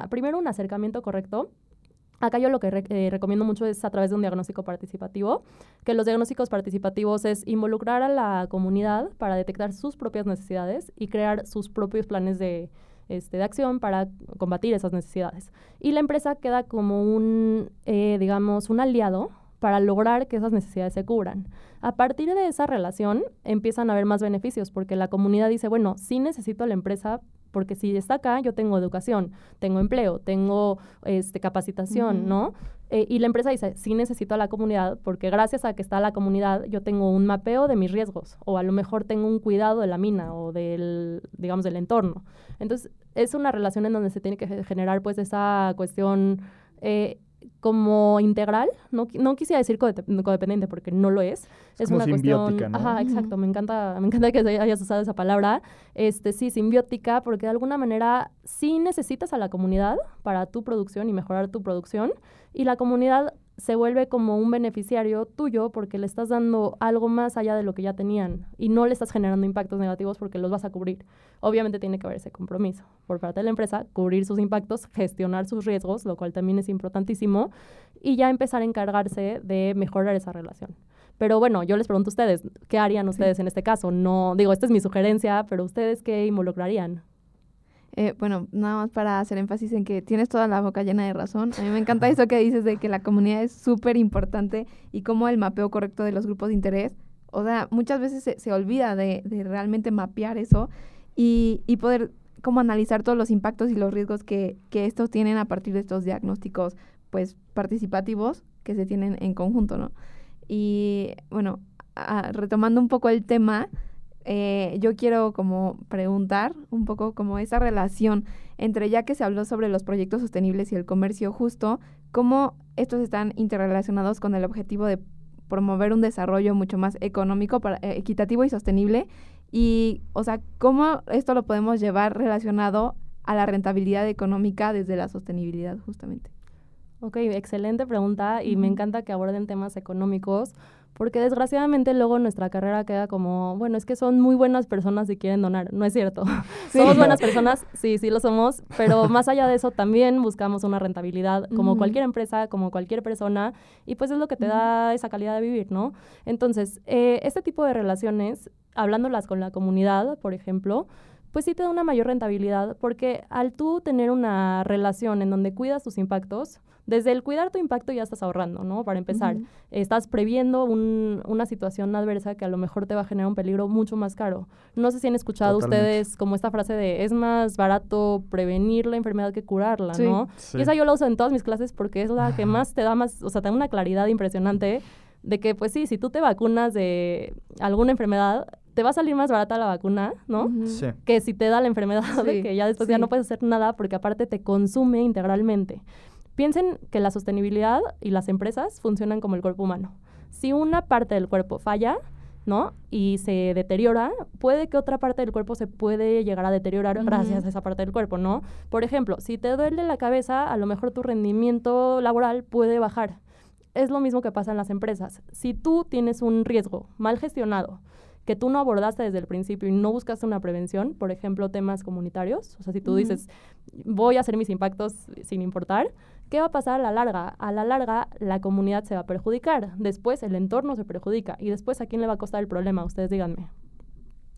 primero un acercamiento correcto. Acá yo lo que recomiendo mucho es a través de un diagnóstico participativo, que los diagnósticos participativos es involucrar a la comunidad para detectar sus propias necesidades y crear sus propios planes de acción para combatir esas necesidades. Y la empresa queda como un aliado para lograr que esas necesidades se cubran. A partir de esa relación empiezan a haber más beneficios, porque la comunidad dice, bueno, sí necesito a la empresa, porque si está acá, yo tengo educación, tengo empleo, tengo capacitación, ¿no? Y la empresa dice, sí necesito a la comunidad, porque gracias a que está la comunidad, yo tengo un mapeo de mis riesgos, o a lo mejor tengo un cuidado de la mina, o del entorno. Entonces, es una relación en donde se tiene que generar, pues, esa cuestión como integral, no quisiera decir codependiente porque no lo es. Es como una simbiótica, cuestión, ¿no? Ajá, exacto, me encanta que hayas usado esa palabra. Sí, simbiótica, porque de alguna manera sí necesitas a la comunidad para tu producción y mejorar tu producción, y la comunidad se vuelve como un beneficiario tuyo porque le estás dando algo más allá de lo que ya tenían y no le estás generando impactos negativos porque los vas a cubrir. Obviamente tiene que haber ese compromiso por parte de la empresa, cubrir sus impactos, gestionar sus riesgos, lo cual también es importantísimo, y ya empezar a encargarse de mejorar esa relación. Pero bueno, yo les pregunto a ustedes, ¿qué harían ustedes en este caso? No, digo, esta es mi sugerencia, pero ¿ustedes qué involucrarían? Bueno, nada más para hacer énfasis en que tienes toda la boca llena de razón. A mí me encanta eso que dices de que la comunidad es súper importante y cómo el mapeo correcto de los grupos de interés. O sea, muchas veces se olvida de realmente mapear eso y poder como analizar todos los impactos y los riesgos que estos tienen a partir de estos diagnósticos pues participativos que se tienen en conjunto, ¿no? Y bueno, retomando un poco el tema, yo quiero como preguntar un poco como esa relación entre, ya que se habló sobre los proyectos sostenibles y el comercio justo, cómo estos están interrelacionados con el objetivo de promover un desarrollo mucho más económico, equitativo y sostenible, y, o sea, cómo esto lo podemos llevar relacionado a la rentabilidad económica desde la sostenibilidad justamente. Ok, excelente pregunta, y me encanta que aborden temas económicos, porque desgraciadamente luego nuestra carrera queda como, bueno, es que son muy buenas personas y quieren donar. No es cierto. Sí. Somos buenas personas, sí lo somos, pero más allá de eso también buscamos una rentabilidad como cualquier empresa, como cualquier persona, y pues es lo que te da esa calidad de vivir, ¿no? Entonces, este tipo de relaciones, hablándolas con la comunidad, por ejemplo, pues sí te da una mayor rentabilidad, porque al tú tener una relación en donde cuidas tus impactos, Desde el cuidar tu impacto ya estás ahorrando, ¿no? Para empezar, estás previendo una situación adversa que a lo mejor te va a generar un peligro mucho más caro. No sé si han escuchado ustedes como esta frase de es más barato prevenir la enfermedad que curarla, ¿no? Sí. Y esa yo la uso en todas mis clases porque es la que más te da más, o sea, te da una claridad impresionante de que, pues sí, si tú te vacunas de alguna enfermedad, te va a salir más barata la vacuna, ¿no? Sí. Que si te da la enfermedad, de que ya después ya no puedes hacer nada porque aparte te consume integralmente. Piensen que la sostenibilidad y las empresas funcionan como el cuerpo humano. Si una parte del cuerpo falla, ¿no? Y se deteriora, puede que otra parte del cuerpo se puede llegar a deteriorar gracias a esa parte del cuerpo, ¿no? Por ejemplo, si te duele la cabeza, a lo mejor tu rendimiento laboral puede bajar. Es lo mismo que pasa en las empresas. Si tú tienes un riesgo mal gestionado, que tú no abordaste desde el principio y no buscaste una prevención, por ejemplo, temas comunitarios, o sea, si tú dices, voy a hacer mis impactos sin importar, ¿qué va a pasar a la larga? A la larga, la comunidad se va a perjudicar, después el entorno se perjudica, y después, ¿a quién le va a costar el problema? Ustedes díganme.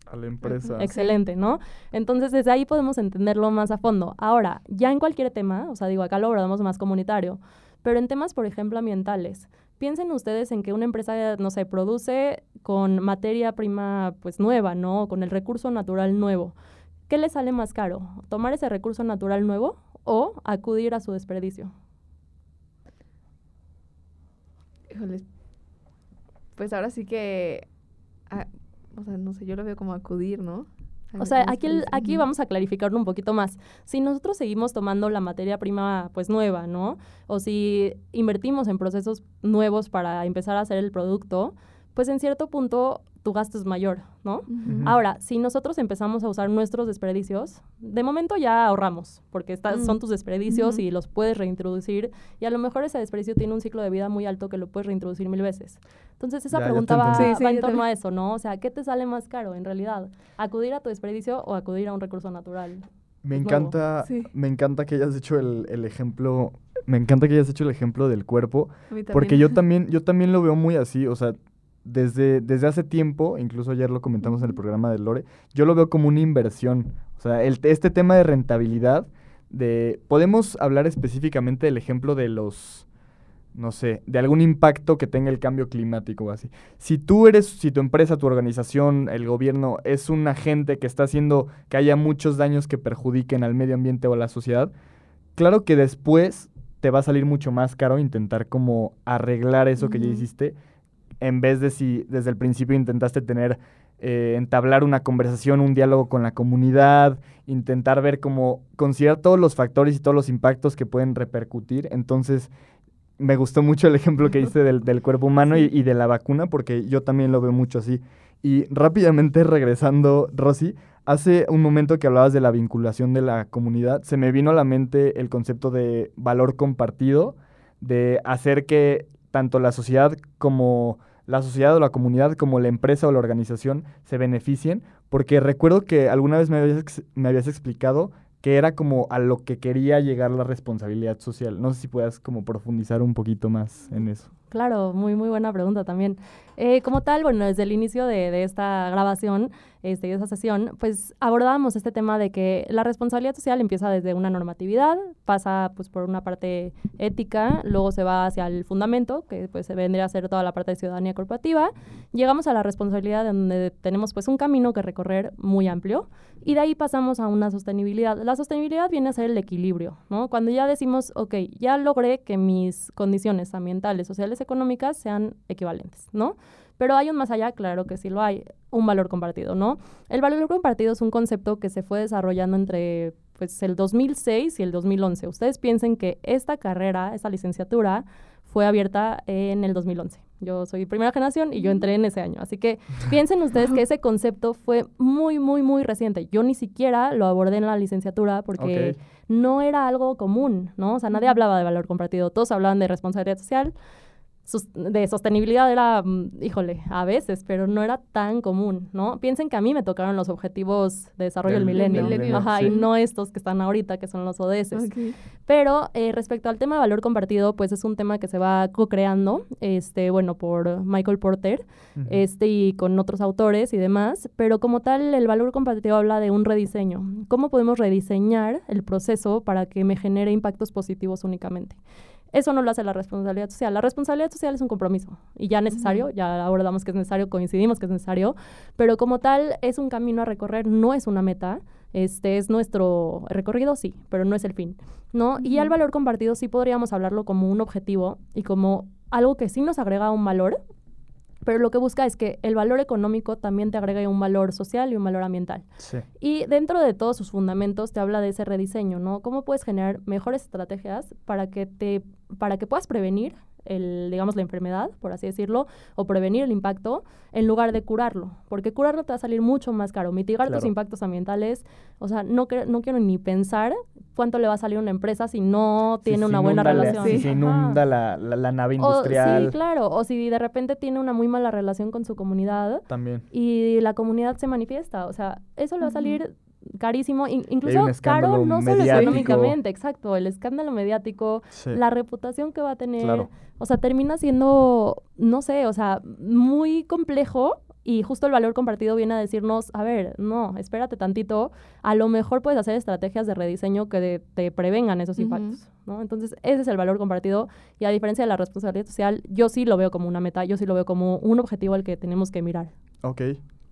A la empresa. Excelente, ¿no? Entonces, desde ahí podemos entenderlo más a fondo. Ahora, ya en cualquier tema, o sea, digo, acá lo abordamos más comunitario, pero en temas, por ejemplo, ambientales, piensen ustedes en que una empresa, no sé, produce con materia prima, pues, nueva, ¿no? Con el recurso natural nuevo. ¿Qué le sale más caro? ¿Tomar ese recurso natural nuevo o acudir a su desperdicio? Híjole, pues ahora sí que, o sea, no sé, yo lo veo como acudir, ¿no? O sea, aquí vamos a clarificarlo un poquito más. Si nosotros seguimos tomando la materia prima, pues, nueva, ¿no? O si invertimos en procesos nuevos para empezar a hacer el producto, pues, en cierto punto, tu gasto es mayor, ¿no? Ahora, si nosotros empezamos a usar nuestros desperdicios, de momento ya ahorramos, porque son tus desperdicios y los puedes reintroducir, y a lo mejor ese desperdicio tiene un ciclo de vida muy alto que lo puedes reintroducir 1000 veces. Entonces, esa pregunta va en torno a eso, ¿no? O sea, ¿qué te sale más caro en realidad? ¿Acudir a tu desperdicio o acudir a un recurso natural? Me encanta que hayas hecho el ejemplo, del cuerpo, porque yo también lo veo muy así, o sea, desde hace tiempo, incluso ayer lo comentamos en el programa de Lore, yo lo veo como una inversión. O sea, este tema de rentabilidad, podemos hablar específicamente del ejemplo de no sé, de algún impacto que tenga el cambio climático o así. Si tu empresa, tu organización, el gobierno es un agente que está haciendo que haya muchos daños que perjudiquen al medio ambiente o a la sociedad, claro que después te va a salir mucho más caro intentar como arreglar eso que ya hiciste, en vez de si desde el principio intentaste entablar una conversación, un diálogo con la comunidad, intentar ver cómo considerar todos los factores y todos los impactos que pueden repercutir. Entonces, me gustó mucho el ejemplo que diste del cuerpo humano y de la vacuna, porque yo también lo veo mucho así. Y rápidamente regresando, Rosy, hace un momento que hablabas de la vinculación de la comunidad, se me vino a la mente el concepto de valor compartido, de hacer que tanto la sociedad o la comunidad como la empresa o la organización se beneficien, porque recuerdo que alguna vez me habías explicado que era como a lo que quería llegar la responsabilidad social. No sé si puedas como profundizar un poquito más en eso. Claro, muy, muy buena pregunta también. Como tal, bueno, desde el inicio de esta grabación, de esa sesión, pues abordábamos este tema de que la responsabilidad social empieza desde una normatividad, pasa pues por una parte ética, luego se va hacia el fundamento, que pues se vendría a ser toda la parte de ciudadanía corporativa, llegamos a la responsabilidad donde tenemos pues un camino que recorrer muy amplio, y de ahí pasamos a una sostenibilidad. La sostenibilidad viene a ser el equilibrio, ¿no? Cuando ya decimos, ok, ya logré que mis condiciones ambientales, sociales, económicas sean equivalentes, ¿no? Pero hay un más allá, claro que sí lo hay, un valor compartido, ¿no? El valor compartido es un concepto que se fue desarrollando entre pues, el 2006 y el 2011. Ustedes piensen que esta carrera, esta licenciatura, fue abierta en el 2011. Yo soy primera generación y yo entré en ese año. Así que piensen ustedes que ese concepto fue muy, muy, muy reciente. Yo ni siquiera lo abordé en la licenciatura porque no era algo común, ¿no? O sea, nadie hablaba de valor compartido. Todos hablaban de responsabilidad social. De sostenibilidad era, híjole, a veces, pero no era tan común, ¿no? Piensen que a mí me tocaron los objetivos de desarrollo del milenio. Ajá, y no estos que están ahorita, que son los ODS. Pero respecto al tema de valor compartido, pues es un tema que se va co-creando, bueno, por Michael Porter, y con otros autores y demás, pero como tal, el valor compartido habla de un rediseño. ¿Cómo podemos rediseñar el proceso para que me genere impactos positivos únicamente? Eso no lo hace la responsabilidad social. La responsabilidad social es un compromiso y ya necesario, ya ahora damos que es necesario, coincidimos que es necesario, pero como tal es un camino a recorrer, no es una meta. Es nuestro recorrido, sí, pero no es el fin, ¿no? Y el valor compartido sí podríamos hablarlo como un objetivo y como algo que sí nos agrega un valor, pero lo que busca es que el valor económico también te agregue un valor social y un valor ambiental. Sí. Y dentro de todos sus fundamentos te habla de ese rediseño, ¿no? ¿Cómo puedes generar mejores estrategias para que puedas prevenir digamos, la enfermedad, por así decirlo, o prevenir el impacto, en lugar de curarlo? Porque curarlo te va a salir mucho más caro. Mitigar tus impactos ambientales, o sea, no quiero ni pensar cuánto le va a salir a una empresa si no tiene una buena relación. Si se inunda la nave industrial. Sí, claro. O si de repente tiene una muy mala relación con su comunidad. También. Y la comunidad se manifiesta. O sea, eso le va a salir carísimo, incluso caro no mediático. Solo económicamente, exacto, el escándalo mediático, la reputación que va a tener, o sea, termina siendo, no sé, o sea, muy complejo y justo el valor compartido viene a decirnos, a ver, no, espérate tantito, a lo mejor puedes hacer estrategias de rediseño que te prevengan esos impactos, ¿no? Entonces, ese es el valor compartido y a diferencia de la responsabilidad social, yo sí lo veo como una meta, yo sí lo veo como un objetivo al que tenemos que mirar. Ok.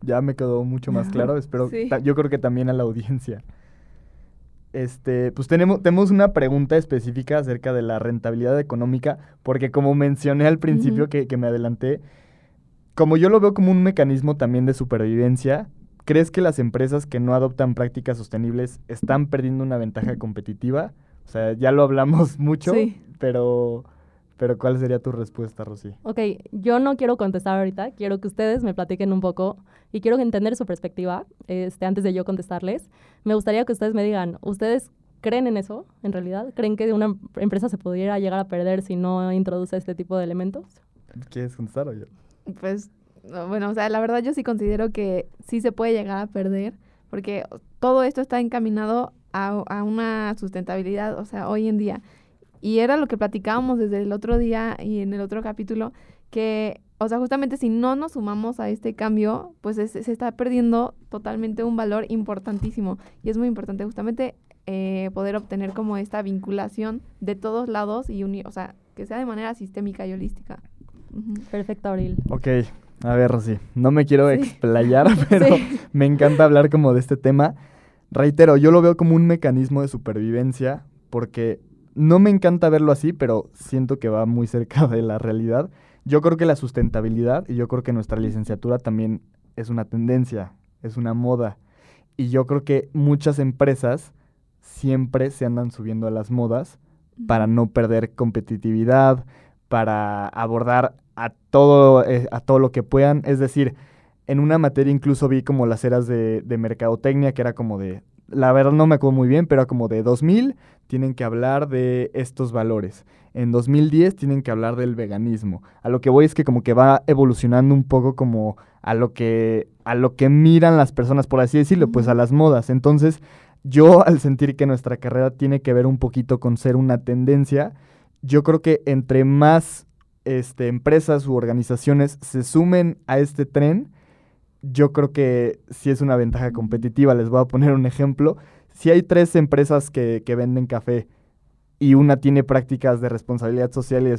Ya me quedó mucho más claro, espero, yo creo que también a la audiencia. Pues tenemos una pregunta específica acerca de la rentabilidad económica, porque como mencioné al principio que me adelanté, como yo lo veo como un mecanismo también de supervivencia, ¿crees que las empresas que no adoptan prácticas sostenibles están perdiendo una ventaja competitiva? O sea, ya lo hablamos mucho, pero ¿cuál sería tu respuesta, Rosy? Ok, yo no quiero contestar ahorita, quiero que ustedes me platiquen un poco y quiero entender su perspectiva antes de yo contestarles. Me gustaría que ustedes me digan, ¿ustedes creen en eso, en realidad? ¿Creen que una empresa se pudiera llegar a perder si no introduce este tipo de elementos? ¿Quieres contestar o yo? Pues, bueno, o sea, la verdad yo sí considero que sí se puede llegar a perder, porque todo esto está encaminado a una sustentabilidad, o sea, hoy en día. Y era lo que platicábamos desde el otro día y en el otro capítulo, que, o sea, justamente si no nos sumamos a este cambio, pues se está perdiendo totalmente un valor importantísimo. Y es muy importante justamente poder obtener como esta vinculación de todos lados y o sea, que sea de manera sistémica y holística. Perfecto, Abril. Ok, a ver, Rosy, no me quiero explayar, pero me encanta hablar como de este tema. Reitero, yo lo veo como un mecanismo de supervivencia porque no me encanta verlo así, pero siento que va muy cerca de la realidad. Yo creo que la sustentabilidad, y yo creo que nuestra licenciatura también es una tendencia, es una moda. Y yo creo que muchas empresas siempre se andan subiendo a las modas para no perder competitividad, para abordar a todo lo que puedan. Es decir, en una materia incluso vi como las eras de mercadotecnia, que era como de, la verdad no me acuerdo muy bien, pero era como de 2000 tienen que hablar de estos valores. En 2010 tienen que hablar del veganismo. A lo que voy es que como que va evolucionando un poco como a lo que miran las personas, por así decirlo, pues a las modas. Entonces, yo al sentir que nuestra carrera tiene que ver un poquito con ser una tendencia, yo creo que entre más empresas u organizaciones se sumen a este tren, yo creo que sí es una ventaja competitiva. Les voy a poner un ejemplo. Si hay 3 empresas que venden café y una tiene prácticas de responsabilidad social y de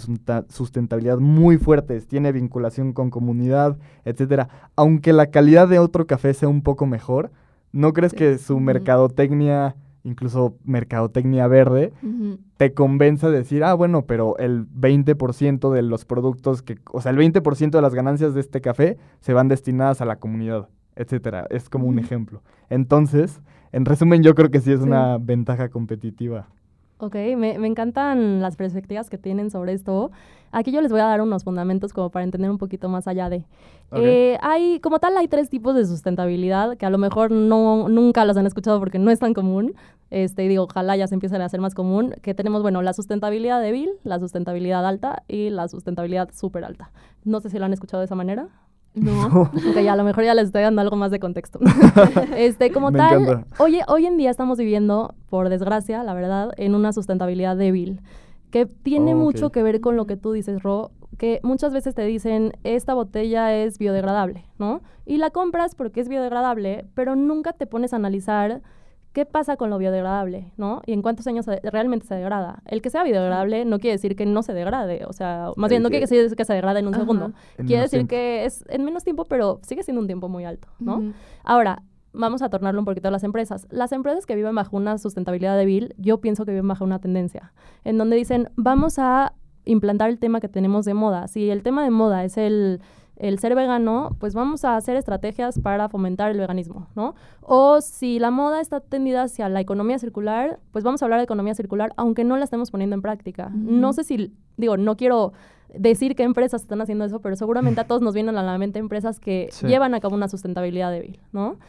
sustentabilidad muy fuertes, tiene vinculación con comunidad, etcétera, aunque la calidad de otro café sea un poco mejor, ¿no crees que su mercadotecnia, incluso mercadotecnia verde, te convenza de decir, bueno, pero el 20% de los productos o sea, el 20% de las ganancias de este café se van destinadas a la comunidad, etcétera? Es como un ejemplo. Entonces, en resumen, yo creo que sí es una ventaja competitiva. Ok, me encantan las perspectivas que tienen sobre esto. Aquí yo les voy a dar unos fundamentos como para entender un poquito más allá de. Hay 3 tipos de sustentabilidad que a lo mejor nunca los han escuchado porque no es tan común. Digo, ojalá ya se empiecen a hacer más común. Que tenemos, bueno, la sustentabilidad débil, la sustentabilidad alta y la sustentabilidad súper alta. No sé si lo han escuchado de esa manera. No. Ok, a lo mejor ya les estoy dando algo más de contexto. Como tal, hoy en día estamos viviendo, por desgracia, la verdad, en una sustentabilidad débil, que tiene mucho que ver con lo que tú dices, Ro, que muchas veces te dicen, esta botella es biodegradable, ¿no? Y la compras porque es biodegradable, pero nunca te pones a analizar ¿qué pasa con lo biodegradable, no? ¿Y en cuántos años realmente se degrada? El que sea biodegradable no quiere decir que no se degrade, o sea, más bien no quiere decir que se degrade en un segundo. Quiere decir que es en menos tiempo, pero sigue siendo un tiempo muy alto, ¿no? Ahora, vamos a tornarlo un poquito a las empresas. Las empresas que viven bajo una sustentabilidad débil, yo pienso que viven bajo una tendencia, en donde dicen, vamos a implantar el tema que tenemos de moda. Si el tema de moda es el ser vegano, pues vamos a hacer estrategias para fomentar el veganismo, ¿no? O si la moda está tendida hacia la economía circular, pues vamos a hablar de economía circular, aunque no la estemos poniendo en práctica. No sé si, no quiero decir qué empresas están haciendo eso, pero seguramente a todos nos vienen a la mente empresas que llevan a cabo una sustentabilidad débil, ¿no?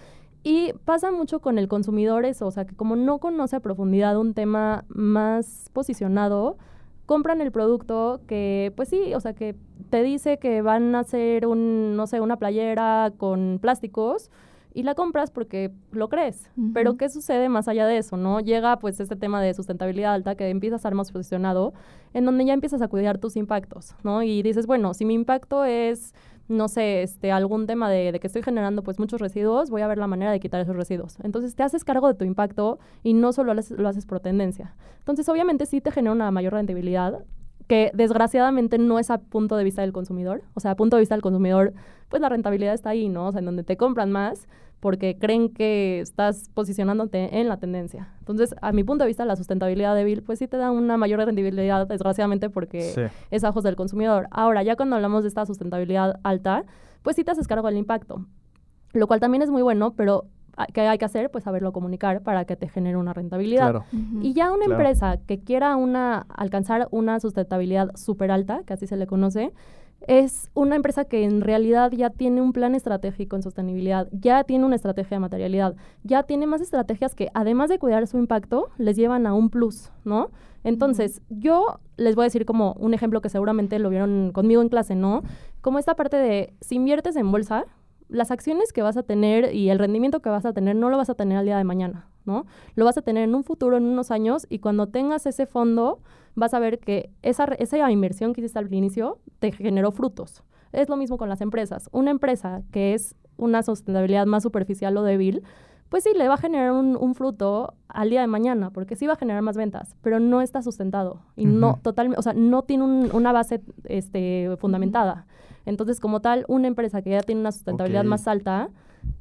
Y pasa mucho con el consumidor eso, o sea, que como no conoce a profundidad un tema más posicionado, compran el producto que, pues sí, o sea, que te dice que van a hacer una playera con plásticos y la compras porque lo crees. Pero ¿qué sucede más allá de eso, no? Llega, pues, este tema de sustentabilidad alta que empieza a estar más posicionado, en donde ya empiezas a cuidar tus impactos, ¿no? Y dices, bueno, si mi impacto es, no sé, algún tema de que estoy generando, pues, muchos residuos, voy a ver la manera de quitar esos residuos. Entonces, te haces cargo de tu impacto y no solo lo haces por tendencia. Entonces, obviamente, sí te genera una mayor rentabilidad, que desgraciadamente no es a punto de vista del consumidor. O sea, a punto de vista del consumidor, pues la rentabilidad está ahí, ¿no? O sea, en donde te compran más porque creen que estás posicionándote en la tendencia. Entonces, a mi punto de vista, la sustentabilidad débil, pues sí te da una mayor rentabilidad, desgraciadamente, porque es a ojos del consumidor. Ahora, ya cuando hablamos de esta sustentabilidad alta, pues sí te haces cargo del impacto, lo cual también es muy bueno, pero ¿qué hay que hacer? Pues saberlo comunicar para que te genere una rentabilidad. Claro. Y ya una empresa que quiera alcanzar una sustentabilidad súper alta, que así se le conoce, es una empresa que en realidad ya tiene un plan estratégico en sostenibilidad, ya tiene una estrategia de materialidad, ya tiene más estrategias que, además de cuidar su impacto, les llevan a un plus, ¿no? Entonces, yo les voy a decir como un ejemplo que seguramente lo vieron conmigo en clase, ¿no? Como esta parte de, si inviertes en bolsa, las acciones que vas a tener y el rendimiento que vas a tener no lo vas a tener al día de mañana, ¿no? Lo vas a tener en un futuro, en unos años, y cuando tengas ese fondo, vas a ver que esa inversión que hiciste al inicio te generó frutos. Es lo mismo con las empresas. Una empresa que es una sustentabilidad más superficial o débil, pues sí, le va a generar un fruto al día de mañana, porque sí va a generar más ventas, pero no está sustentado y no tiene una base fundamentada. Entonces, como tal, una empresa que ya tiene una sustentabilidad más alta,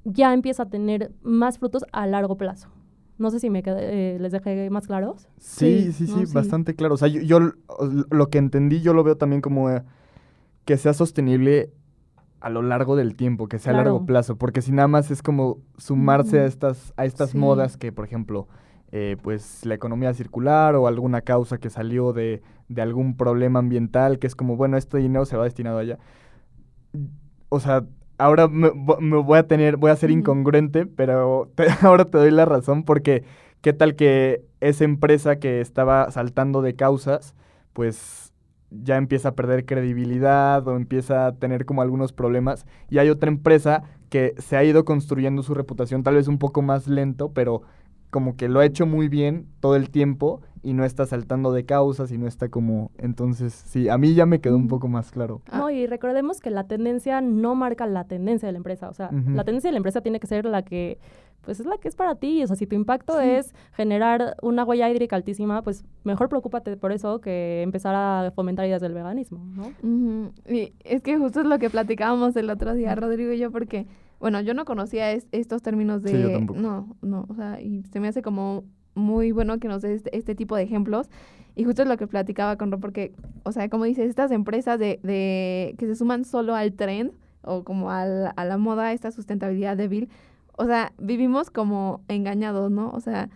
ya empieza a tener más frutos a largo plazo. No sé si les dejé más claros. Sí, bastante claro. O sea, yo lo que entendí, yo lo veo también como que sea sostenible a lo largo del tiempo, que sea a largo plazo, porque si nada más es como sumarse a estas modas que, por ejemplo, pues la economía circular o alguna causa que salió de algún problema ambiental, que es como, bueno, este dinero se va destinado allá. O sea, ahora voy a ser incongruente, pero ahora te doy la razón, porque qué tal que esa empresa que estaba saltando de causas, pues ya empieza a perder credibilidad o empieza a tener como algunos problemas, y hay otra empresa que se ha ido construyendo su reputación tal vez un poco más lento, pero como que lo ha hecho muy bien todo el tiempo y no está saltando de causas y no está como... Entonces, sí, a mí ya me quedó un poco más claro. No, y recordemos que la tendencia no marca la tendencia de la empresa. O sea, la tendencia de la empresa tiene que ser la que, pues es la que es para ti. O sea, si tu impacto es generar una huella hídrica altísima, pues mejor preocúpate por eso que empezar a fomentar ideas del veganismo, ¿no? Y es que justo es lo que platicábamos el otro día, Rodrigo y yo, porque... Bueno, yo no conocía estos términos de... Sí, yo tampoco. No, o sea, y se me hace como muy bueno que nos des este tipo de ejemplos. Y justo es lo que platicaba con Ro, porque, o sea, como dices, estas empresas de que se suman solo al trend o como a la moda, esta sustentabilidad débil, o sea, vivimos como engañados, ¿no? O sea,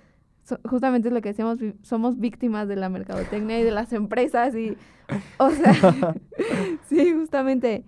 justamente es lo que decíamos, somos víctimas de la mercadotecnia y de las empresas y, o sea, sí, justamente...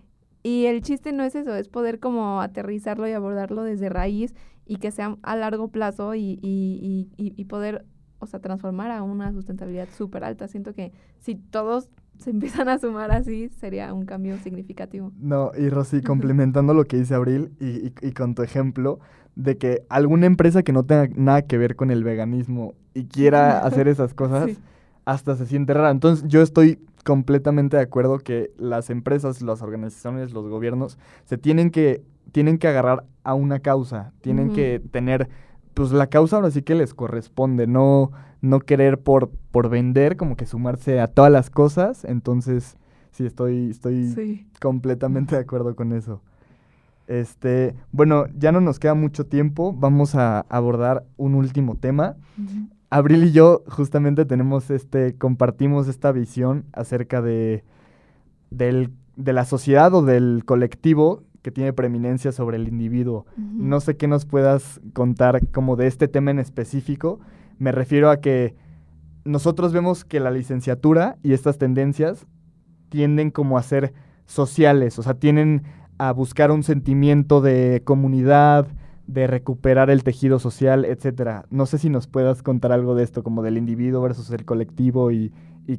Y el chiste no es eso, es poder como aterrizarlo y abordarlo desde raíz y que sea a largo plazo y poder, o sea, transformar a una sustentabilidad súper alta. Siento que si todos se empiezan a sumar así, sería un cambio significativo. No, y Rosy, complementando lo que dice Abril y con tu ejemplo de que alguna empresa que no tenga nada que ver con el veganismo y quiera hacer esas cosas, sí, hasta se siente rara. Entonces, yo estoy completamente de acuerdo que las empresas, las organizaciones, los gobiernos se tienen que agarrar a una causa, tienen que tener pues la causa ahora sí que les corresponde, no querer por vender, como que sumarse a todas las cosas. Entonces, sí, estoy Sí. completamente de acuerdo con eso. Bueno, ya no nos queda mucho tiempo, vamos a abordar un último tema. Ujú. Abril y yo justamente compartimos esta visión acerca de la sociedad o del colectivo que tiene preeminencia sobre el individuo. Ujú. No sé qué nos puedas contar como de este tema en específico. Me refiero a que nosotros vemos que la licenciatura y estas tendencias tienden como a ser sociales, o sea, tienden a buscar un sentimiento de comunidad, de recuperar el tejido social, etcétera. No sé si nos puedas contar algo de esto, como del individuo versus el colectivo y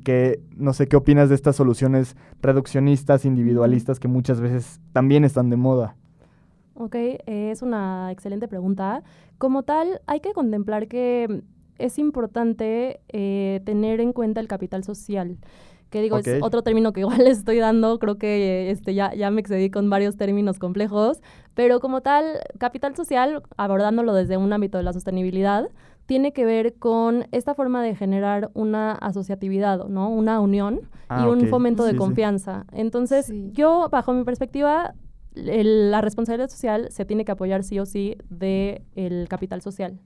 que, no sé, ¿qué opinas de estas soluciones reduccionistas, individualistas que muchas veces también están de moda? Ok, es una excelente pregunta. Como tal, hay que contemplar que es importante tener en cuenta el capital social, que digo, Ok. es otro término que igual les estoy dando, creo que ya me excedí con varios términos complejos, pero como tal, capital social, abordándolo desde un ámbito de la sostenibilidad, tiene que ver con esta forma de generar una asociatividad, ¿no? Una unión y un Ok. fomento de Sí, sí. confianza. Entonces, Sí. yo, bajo mi perspectiva, la responsabilidad social se tiene que apoyar sí o sí del capital social.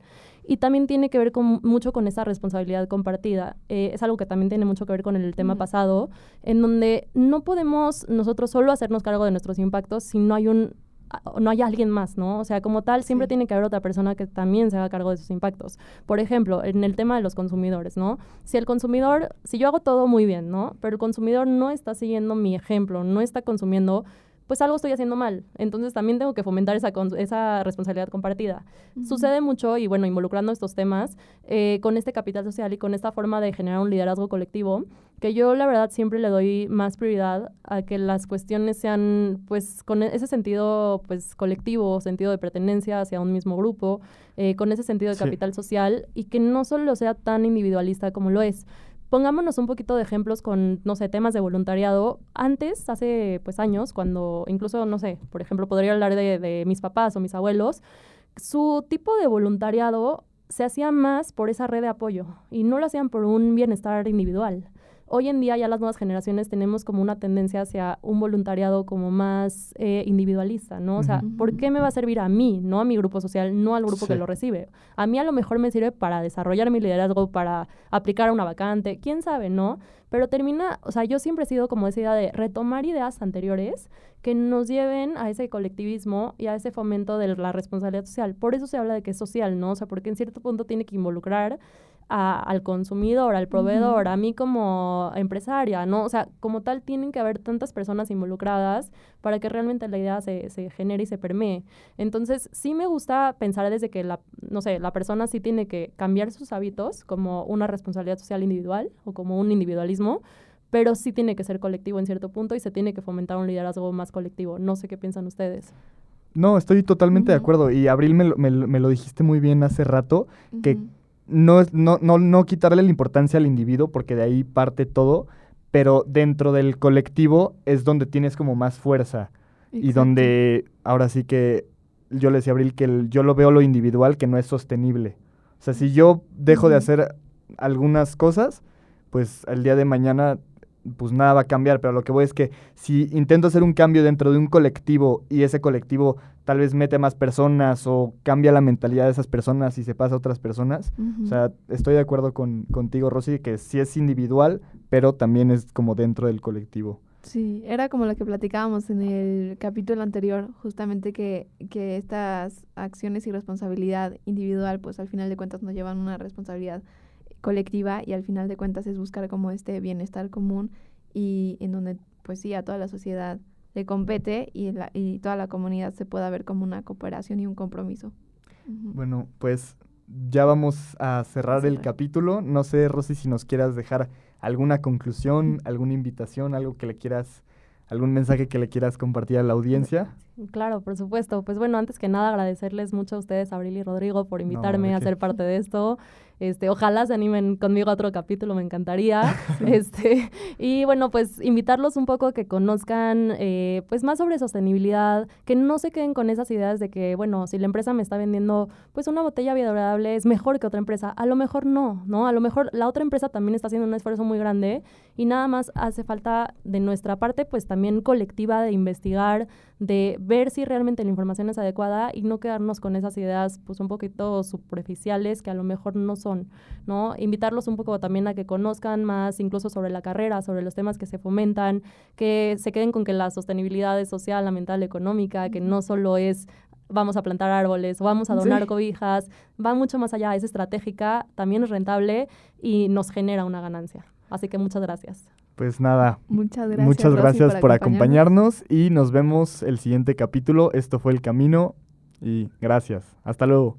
Y también tiene que ver mucho con esa responsabilidad compartida. Es algo que también tiene mucho que ver con el tema pasado, en donde no podemos nosotros solo hacernos cargo de nuestros impactos si no hay alguien más, ¿no? O sea, como tal, siempre Sí. tiene que haber otra persona que también se haga cargo de sus impactos. Por ejemplo, en el tema de los consumidores, ¿no? Si yo hago todo muy bien, ¿no? Pero el consumidor no está siguiendo mi ejemplo, no está consumiendo, pues algo estoy haciendo mal. Entonces también tengo que fomentar esa responsabilidad compartida. Ujú. Sucede mucho, y bueno, involucrando estos temas, con este capital social y con esta forma de generar un liderazgo colectivo, que yo la verdad siempre le doy más prioridad a que las cuestiones sean pues con ese sentido pues colectivo, sentido de pertenencia hacia un mismo grupo, con ese sentido de Sí. capital social y que no solo sea tan individualista como lo es. Pongámonos un poquito de ejemplos con, no sé, temas de voluntariado. Antes, hace pues años, cuando incluso, no sé, por ejemplo, podría hablar de mis papás o mis abuelos, su tipo de voluntariado se hacía más por esa red de apoyo y no lo hacían por un bienestar individual. Hoy en día ya las nuevas generaciones tenemos como una tendencia hacia un voluntariado como más individualista, ¿no? O sea, Ujú. ¿por qué me va a servir a mí, no a mi grupo social, no al grupo que Sí. lo recibe? A mí a lo mejor me sirve para desarrollar mi liderazgo, para aplicar a una vacante, quién sabe, ¿no? Pero o sea, yo siempre he sido como esa idea de retomar ideas anteriores que nos lleven a ese colectivismo y a ese fomento de la responsabilidad social. Por eso se habla de que es social, ¿no? O sea, porque en cierto punto tiene que involucrar al consumidor, al proveedor, Ujú. a mí como empresaria, ¿no? O sea, como tal tienen que haber tantas personas involucradas para que realmente la idea se genere y se permee. Entonces, sí me gusta pensar desde que no sé, la persona sí tiene que cambiar sus hábitos como una responsabilidad social individual o como un individualismo, pero sí tiene que ser colectivo en cierto punto y se tiene que fomentar un liderazgo más colectivo. No sé qué piensan ustedes. No, estoy totalmente de Ujú. acuerdo. Y Abril me lo dijiste muy bien hace rato, que Ujú. no quitarle la importancia al individuo, porque de ahí parte todo, pero dentro del colectivo es donde tienes como más fuerza y Exacto. donde ahora sí que yo le decía a Abril que yo lo veo lo individual que no es sostenible. O sea, si yo dejo de Ujú. hacer algunas cosas, pues el día de mañana pues nada va a cambiar, pero lo que voy es que si intento hacer un cambio dentro de un colectivo y ese colectivo tal vez mete más personas o cambia la mentalidad de esas personas y se pasa a otras personas, Ujú. o sea, estoy de acuerdo contigo, Rosy, que sí es individual, pero también es como dentro del colectivo. Sí, era como lo que platicábamos en el capítulo anterior, justamente que estas acciones y responsabilidad individual, pues al final de cuentas nos llevan a una responsabilidad colectiva y al final de cuentas es buscar como este bienestar común y en donde pues sí a toda la sociedad le compete y toda la comunidad se pueda ver como una cooperación y un compromiso. Ujú. Bueno, pues ya vamos a cerrar el Cerrar. capítulo. No sé, Rosy, si nos quieras dejar alguna conclusión, alguna invitación, algún mensaje que le quieras compartir a la audiencia. Claro, por supuesto. Pues bueno, antes que nada agradecerles mucho a ustedes, Abril y Rodrigo, por invitarme ¿de a qué? ser parte de esto. Ojalá se animen conmigo a otro capítulo, me encantaría. Y bueno, pues invitarlos un poco a que conozcan pues más sobre sostenibilidad, que no se queden con esas ideas de que, bueno, si la empresa me está vendiendo pues una botella biodegradable es mejor que otra empresa. A lo mejor no, ¿no? A lo mejor la otra empresa también está haciendo un esfuerzo muy grande y nada más hace falta de nuestra parte pues también colectiva de investigar, de ver si realmente la información es adecuada y no quedarnos con esas ideas pues un poquito superficiales que a lo mejor no son, ¿no? Invitarlos un poco también a que conozcan más incluso sobre la carrera, sobre los temas que se fomentan, que se queden con que la sostenibilidad es social, ambiental, económica, que no solo es vamos a plantar árboles o vamos a donar cobijas, va mucho más allá, es estratégica, también es rentable y nos genera una ganancia. Así que muchas gracias. Pues nada, Muchas gracias, muchas Rosy, gracias por acompañarnos y nos vemos el siguiente capítulo. Esto fue El Camino y gracias. Hasta luego.